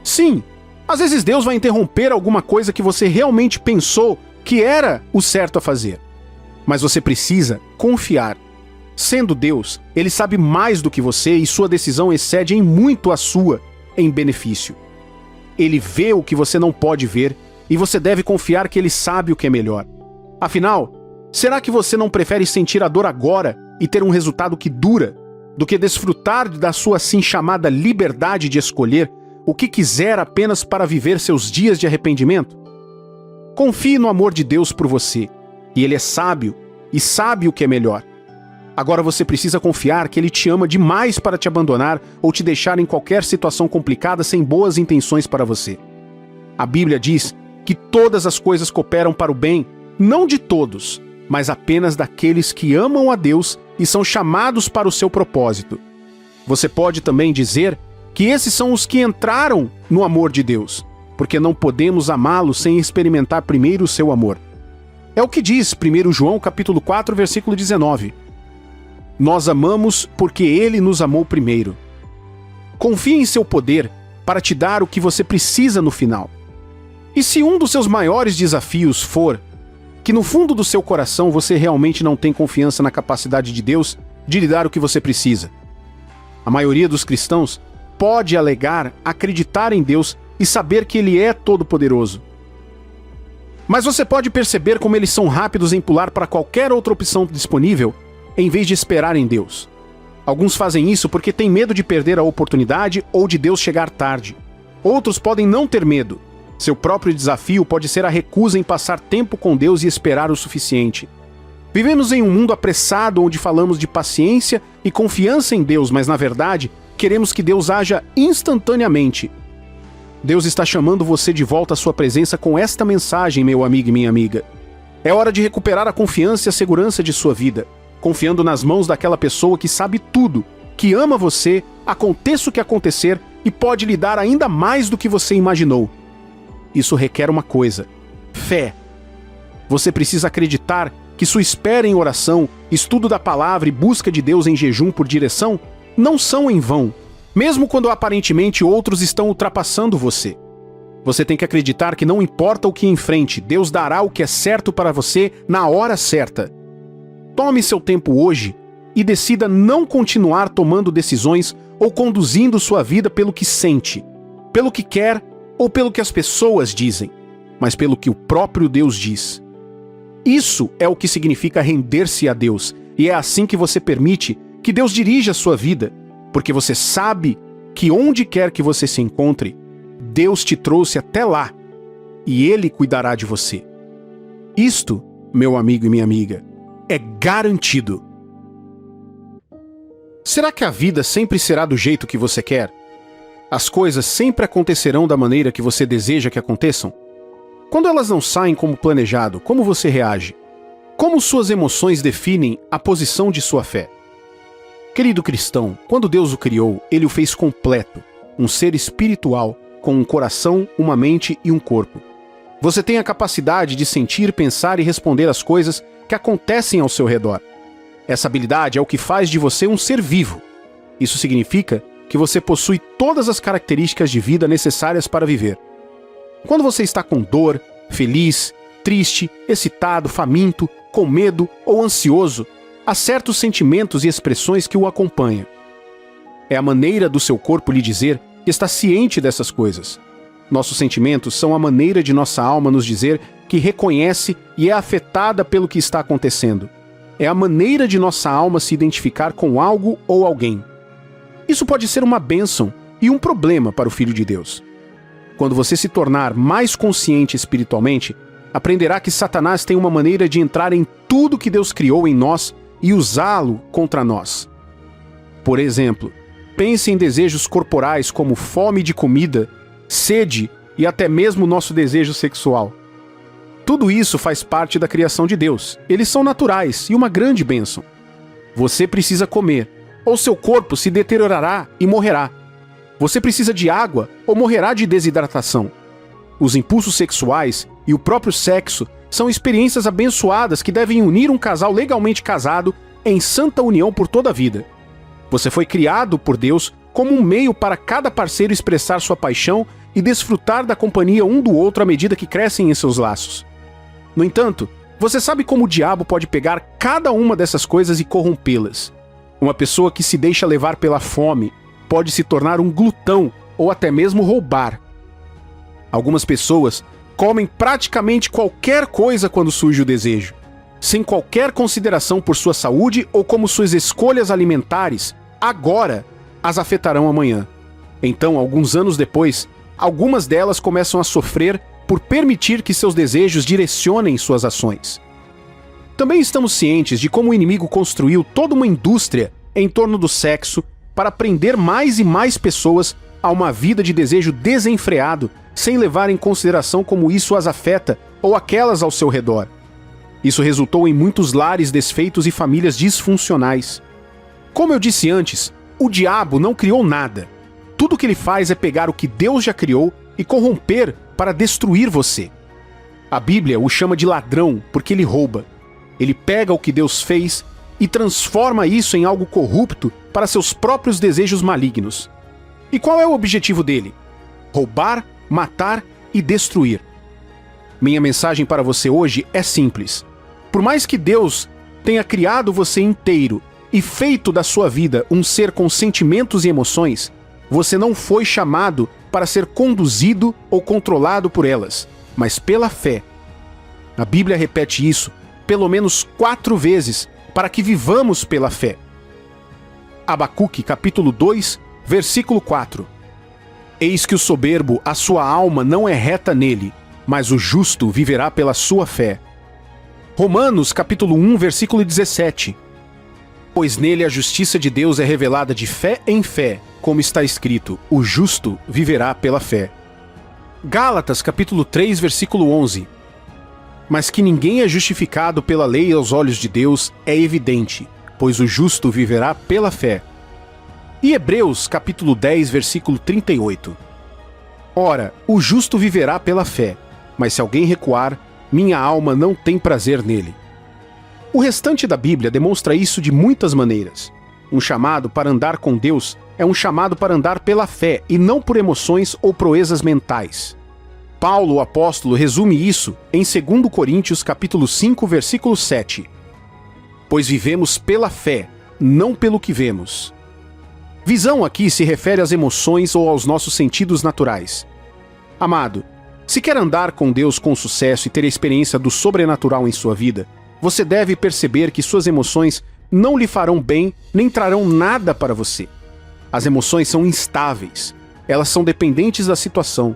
Sim, às vezes Deus vai interromper alguma coisa que você realmente pensou que era o certo a fazer. Mas você precisa confiar. Sendo Deus, Ele sabe mais do que você e sua decisão excede em muito a sua em benefício. Ele vê o que você não pode ver e você deve confiar que Ele sabe o que é melhor. Afinal, será que você não prefere sentir a dor agora e ter um resultado que dura, do que desfrutar da sua assim chamada liberdade de escolher o que quiser apenas para viver seus dias de arrependimento? Confie no amor de Deus por você, e Ele é sábio e sabe o que é melhor. Agora você precisa confiar que Ele te ama demais para te abandonar ou te deixar em qualquer situação complicada sem boas intenções para você. A Bíblia diz que todas as coisas cooperam para o bem, não de todos, mas apenas daqueles que amam a Deus e são chamados para o seu propósito. Você pode também dizer que esses são os que entraram no amor de Deus, porque não podemos amá-lo sem experimentar primeiro o seu amor. É o que diz 1 João capítulo 4, versículo 19. Nós amamos porque Ele nos amou primeiro. Confie em seu poder para te dar o que você precisa no final. E se um dos seus maiores desafios for que no fundo do seu coração você realmente não tem confiança na capacidade de Deus de lhe dar o que você precisa. A maioria dos cristãos pode alegar acreditar em Deus e saber que Ele é todo-poderoso. Mas você pode perceber como eles são rápidos em pular para qualquer outra opção disponível em vez de esperar em Deus. Alguns fazem isso porque têm medo de perder a oportunidade ou de Deus chegar tarde. Outros podem não ter medo. Seu próprio desafio pode ser a recusa em passar tempo com Deus e esperar o suficiente. Vivemos em um mundo apressado onde falamos de paciência e confiança em Deus, mas na verdade, queremos que Deus haja instantaneamente. Deus está chamando você de volta à sua presença com esta mensagem, meu amigo e minha amiga. É hora de recuperar a confiança e a segurança de sua vida, confiando nas mãos daquela pessoa que sabe tudo, que ama você, aconteça o que acontecer e pode lhe dar ainda mais do que você imaginou. Isso requer uma coisa: fé. Você precisa acreditar que sua espera em oração, estudo da palavra e busca de Deus em jejum por direção não são em vão, mesmo quando aparentemente outros estão ultrapassando você. Você tem que acreditar que não importa o que enfrente, Deus dará o que é certo para você na hora certa. Tome seu tempo hoje e decida não continuar tomando decisões ou conduzindo sua vida pelo que sente, pelo que quer ou pelo que as pessoas dizem, mas pelo que o próprio Deus diz. Isso é o que significa render-se a Deus, e é assim que você permite que Deus dirija a sua vida, porque você sabe que onde quer que você se encontre, Deus te trouxe até lá, e Ele cuidará de você. Isto, meu amigo e minha amiga, é garantido. Será que a vida sempre será do jeito que você quer? As coisas sempre acontecerão da maneira que você deseja que aconteçam? Quando elas não saem como planejado, como você reage? Como suas emoções definem a posição de sua fé? Querido cristão, quando Deus o criou, Ele o fez completo, um ser espiritual, com um coração, uma mente e um corpo. Você tem a capacidade de sentir, pensar e responder às coisas que acontecem ao seu redor. Essa habilidade é o que faz de você um ser vivo. Isso significa que você possui todas as características de vida necessárias para viver. Quando você está com dor, feliz, triste, excitado, faminto, com medo ou ansioso, há certos sentimentos e expressões que o acompanham. É a maneira do seu corpo lhe dizer que está ciente dessas coisas. Nossos sentimentos são a maneira de nossa alma nos dizer que reconhece e é afetada pelo que está acontecendo. É a maneira de nossa alma se identificar com algo ou alguém. Isso pode ser uma bênção e um problema para o Filho de Deus. Quando você se tornar mais consciente espiritualmente, aprenderá que Satanás tem uma maneira de entrar em tudo que Deus criou em nós e usá-lo contra nós. Por exemplo, pense em desejos corporais como fome de comida, sede e até mesmo nosso desejo sexual. Tudo isso faz parte da criação de Deus. Eles são naturais e uma grande bênção. Você precisa comer, ou seu corpo se deteriorará e morrerá. Você precisa de água ou morrerá de desidratação. Os impulsos sexuais e o próprio sexo são experiências abençoadas que devem unir um casal legalmente casado em santa união por toda a vida. Você foi criado por Deus como um meio para cada parceiro expressar sua paixão e desfrutar da companhia um do outro à medida que crescem em seus laços. No entanto, você sabe como o diabo pode pegar cada uma dessas coisas e corrompê-las. Uma pessoa que se deixa levar pela fome pode se tornar um glutão ou até mesmo roubar. Algumas pessoas comem praticamente qualquer coisa quando surge o desejo, sem qualquer consideração por sua saúde ou como suas escolhas alimentares agora as afetarão amanhã. Então, alguns anos depois, algumas delas começam a sofrer por permitir que seus desejos direcionem suas ações. Também estamos cientes de como o inimigo construiu toda uma indústria em torno do sexo para prender mais e mais pessoas a uma vida de desejo desenfreado, sem levar em consideração como isso as afeta ou aquelas ao seu redor. Isso resultou em muitos lares desfeitos e famílias disfuncionais. Como eu disse antes, o diabo não criou nada. Tudo o que ele faz é pegar o que Deus já criou e corromper para destruir você. A Bíblia o chama de ladrão porque ele rouba. Ele pega o que Deus fez e transforma isso em algo corrupto para seus próprios desejos malignos. E qual é o objetivo dele? Roubar, matar e destruir. Minha mensagem para você hoje é simples. Por mais que Deus tenha criado você inteiro e feito da sua vida um ser com sentimentos e emoções, você não foi chamado para ser conduzido ou controlado por elas, mas pela fé. A Bíblia repete isso pelo menos 4 vezes para que vivamos pela fé. Abacuque, capítulo 2, versículo 4. Eis que o soberbo, a sua alma não é reta nele, mas o justo viverá pela sua fé. Romanos, capítulo 1, versículo 17. Pois nele a justiça de Deus é revelada de fé em fé, como está escrito, o justo viverá pela fé. Gálatas, capítulo 3, versículo 11. Mas que ninguém é justificado pela lei aos olhos de Deus é evidente, pois o justo viverá pela fé. E Hebreus, capítulo 10, versículo 38. Ora, o justo viverá pela fé, mas se alguém recuar, minha alma não tem prazer nele. O restante da Bíblia demonstra isso de muitas maneiras. Um chamado para andar com Deus é um chamado para andar pela fé e não por emoções ou proezas mentais. Paulo, o apóstolo, resume isso em 2 Coríntios capítulo 5, versículo 7. Pois vivemos pela fé, não pelo que vemos. Visão aqui se refere às emoções ou aos nossos sentidos naturais. Amado, se quer andar com Deus com sucesso e ter a experiência do sobrenatural em sua vida, você deve perceber que suas emoções não lhe farão bem nem trarão nada para você. As emoções são instáveis. Elas são dependentes da situação.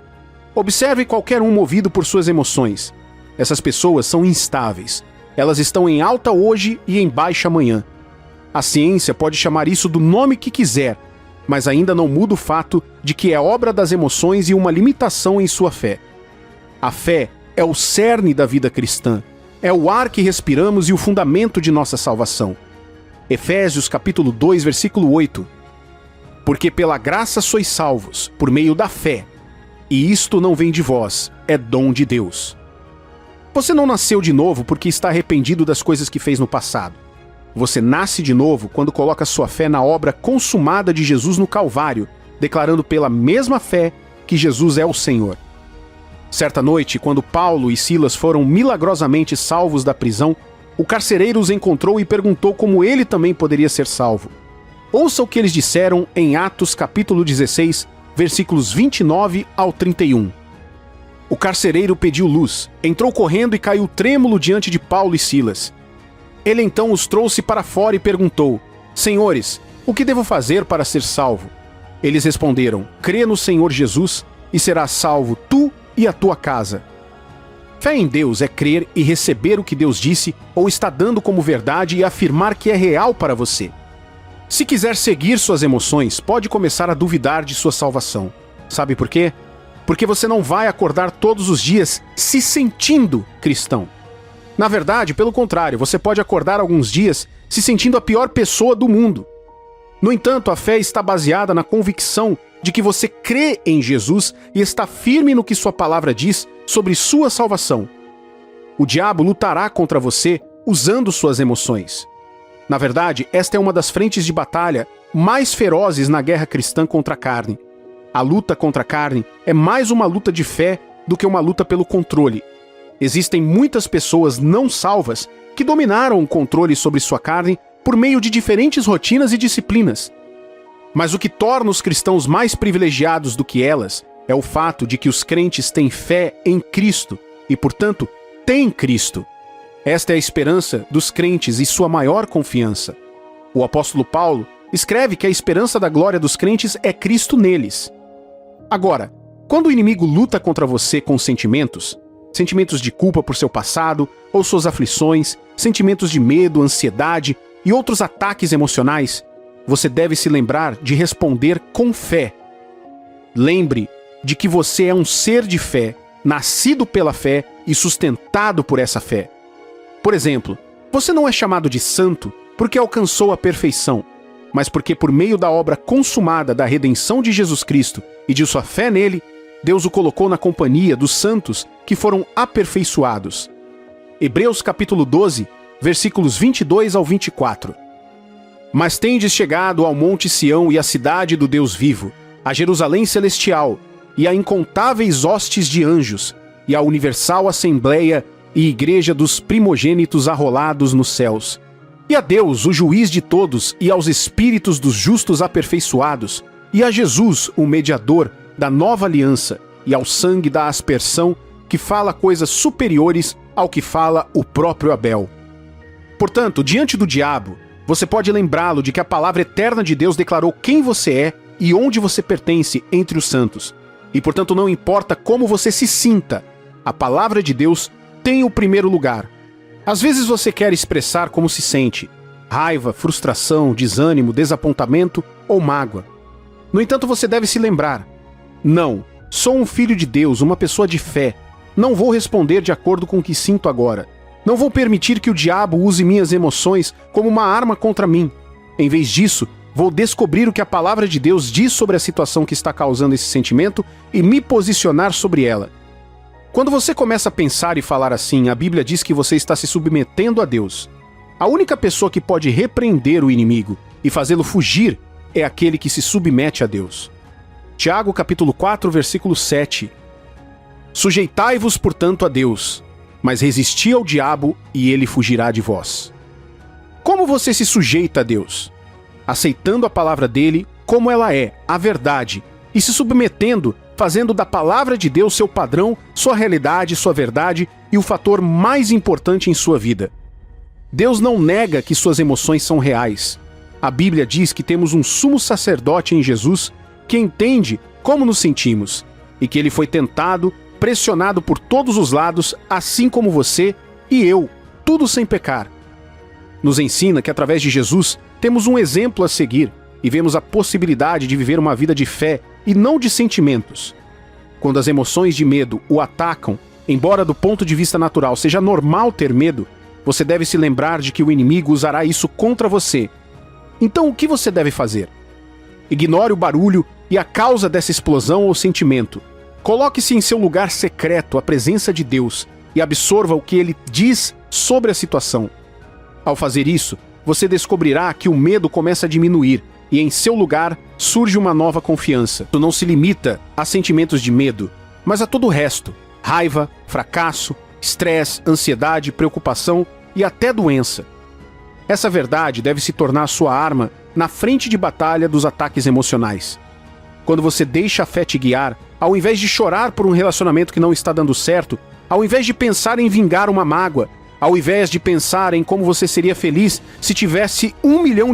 Observe qualquer um movido por suas emoções. Essas pessoas são instáveis. Elas estão em alta hoje e em baixa amanhã. A ciência pode chamar isso do nome que quiser, mas ainda não muda o fato de que é obra das emoções e uma limitação em sua fé. A fé é o cerne da vida cristã. É o ar que respiramos e o fundamento de nossa salvação. Efésios capítulo 2, versículo 8. Porque pela graça sois salvos, por meio da fé. E isto não vem de vós, é dom de Deus. Você não nasceu de novo porque está arrependido das coisas que fez no passado. Você nasce de novo quando coloca sua fé na obra consumada de Jesus no Calvário, declarando pela mesma fé que Jesus é o Senhor. Certa noite, quando Paulo e Silas foram milagrosamente salvos da prisão, o carcereiro os encontrou e perguntou como ele também poderia ser salvo. Ouça o que eles disseram em Atos capítulo 16, versículos 29 ao 31. O carcereiro pediu luz, entrou correndo e caiu trêmulo diante de Paulo e Silas. Ele então os trouxe para fora e perguntou: Senhores, o que devo fazer para ser salvo? Eles responderam: Crê no Senhor Jesus e serás salvo tu e a tua casa. Fé em Deus é crer e receber o que Deus disse ou está dando como verdade e afirmar que é real para você. Se quiser seguir suas emoções, pode começar a duvidar de sua salvação. Sabe por quê? Porque você não vai acordar todos os dias se sentindo cristão. Na verdade, pelo contrário, você pode acordar alguns dias se sentindo a pior pessoa do mundo. No entanto, a fé está baseada na convicção de que você crê em Jesus e está firme no que sua palavra diz sobre sua salvação. O diabo lutará contra você usando suas emoções. Na verdade, esta é uma das frentes de batalha mais ferozes na guerra cristã contra a carne. A luta contra a carne é mais uma luta de fé do que uma luta pelo controle. Existem muitas pessoas não salvas que dominaram o controle sobre sua carne por meio de diferentes rotinas e disciplinas. Mas o que torna os cristãos mais privilegiados do que elas é o fato de que os crentes têm fé em Cristo e, portanto, têm Cristo. Esta é a esperança dos crentes e sua maior confiança. O apóstolo Paulo escreve que a esperança da glória dos crentes é Cristo neles. Agora, quando o inimigo luta contra você com sentimentos de culpa por seu passado ou suas aflições, sentimentos de medo, ansiedade e outros ataques emocionais, você deve se lembrar de responder com fé. Lembre de que você é um ser de fé, nascido pela fé e sustentado por essa fé. Por exemplo, você não é chamado de santo porque alcançou a perfeição, mas porque por meio da obra consumada da redenção de Jesus Cristo e de sua fé nele, Deus o colocou na companhia dos santos que foram aperfeiçoados. Hebreus capítulo 12, versículos 22 ao 24. Mas tendes chegado ao monte Sião e à cidade do Deus vivo, a Jerusalém celestial, e a incontáveis hostes de anjos, e a universal assembleia e igreja dos primogênitos arrolados nos céus. E a Deus, o juiz de todos, e aos espíritos dos justos aperfeiçoados, e a Jesus, o mediador da nova aliança, e ao sangue da aspersão, que fala coisas superiores ao que fala o próprio Abel. Portanto, diante do diabo, você pode lembrá-lo de que a palavra eterna de Deus declarou quem você é e onde você pertence entre os santos. E, portanto, não importa como você se sinta, a palavra de Deus tem o primeiro lugar. Às vezes você quer expressar como se sente: raiva, frustração, desânimo, desapontamento ou mágoa. No entanto, você deve se lembrar: não, sou um filho de Deus, uma pessoa de fé. Não vou responder de acordo com o que sinto agora. Não vou permitir que o diabo use minhas emoções como uma arma contra mim. Em vez disso, vou descobrir o que a palavra de Deus diz sobre a situação que está causando esse sentimento e me posicionar sobre ela. Quando você começa a pensar e falar assim, a Bíblia diz que você está se submetendo a Deus. A única pessoa que pode repreender o inimigo e fazê-lo fugir é aquele que se submete a Deus. Tiago capítulo 4, versículo 7. Sujeitai-vos, portanto, a Deus, mas resisti ao diabo e ele fugirá de vós. Como você se sujeita a Deus? Aceitando a palavra dele como ela é, a verdade, e se submetendo, fazendo da palavra de Deus seu padrão, sua realidade, sua verdade e o fator mais importante em sua vida. Deus não nega que suas emoções são reais. A Bíblia diz que temos um sumo sacerdote em Jesus que entende como nos sentimos e que ele foi tentado, pressionado por todos os lados, assim como você e eu, tudo sem pecar. Nos ensina que através de Jesus temos um exemplo a seguir e vemos a possibilidade de viver uma vida de fé e não de sentimentos. Quando as emoções de medo o atacam, embora do ponto de vista natural seja normal ter medo, você deve se lembrar de que o inimigo usará isso contra você. Então o que você deve fazer? Ignore o barulho e a causa dessa explosão ou sentimento. Coloque-se em seu lugar secreto, à presença de Deus, e absorva o que ele diz sobre a situação. Ao fazer isso, você descobrirá que o medo começa a diminuir e em seu lugar surge uma nova confiança. Isso não se limita a sentimentos de medo, mas a todo o resto: raiva, fracasso, estresse, ansiedade, preocupação e até doença. Essa verdade deve se tornar sua arma na frente de batalha dos ataques emocionais. Quando você deixa a fé te guiar, ao invés de chorar por um relacionamento que não está dando certo, ao invés de pensar em vingar uma mágoa, ao invés de pensar em como você seria feliz se tivesse $1 milhão,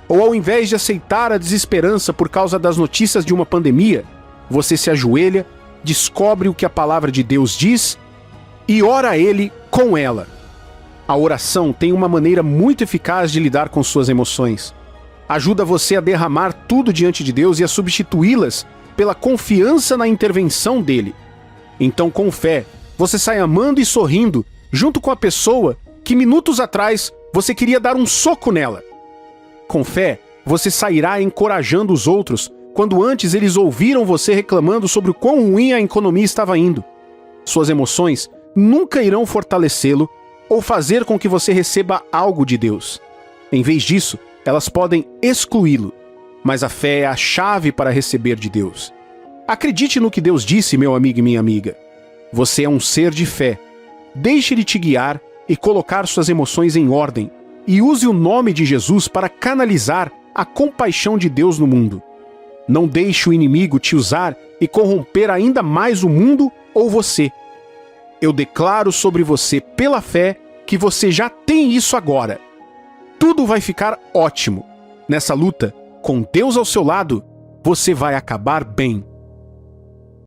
ou ao invés de aceitar a desesperança por causa das notícias de uma pandemia, você se ajoelha, descobre o que a palavra de Deus diz e ora a Ele com ela. A oração tem uma maneira muito eficaz de lidar com suas emoções. Ajuda você a derramar tudo diante de Deus e a substituí-las pela confiança na intervenção dele. Então, com fé, você sai amando e sorrindo junto com a pessoa que minutos atrás você queria dar um soco nela. Com fé, você sairá encorajando os outros quando antes eles ouviram você reclamando sobre o quão ruim a economia estava indo. Suas emoções nunca irão fortalecê-lo ou fazer com que você receba algo de Deus. Em vez disso, elas podem excluí-lo. Mas a fé é a chave para receber de Deus. Acredite no que Deus disse, meu amigo e minha amiga. Você é um ser de fé. Deixe Ele te guiar e colocar suas emoções em ordem. E use o nome de Jesus para canalizar a compaixão de Deus no mundo. Não deixe o inimigo te usar e corromper ainda mais o mundo ou você. Eu declaro sobre você, pela fé, que você já tem isso agora. Tudo vai ficar ótimo. Nessa luta, com Deus ao seu lado, você vai acabar bem.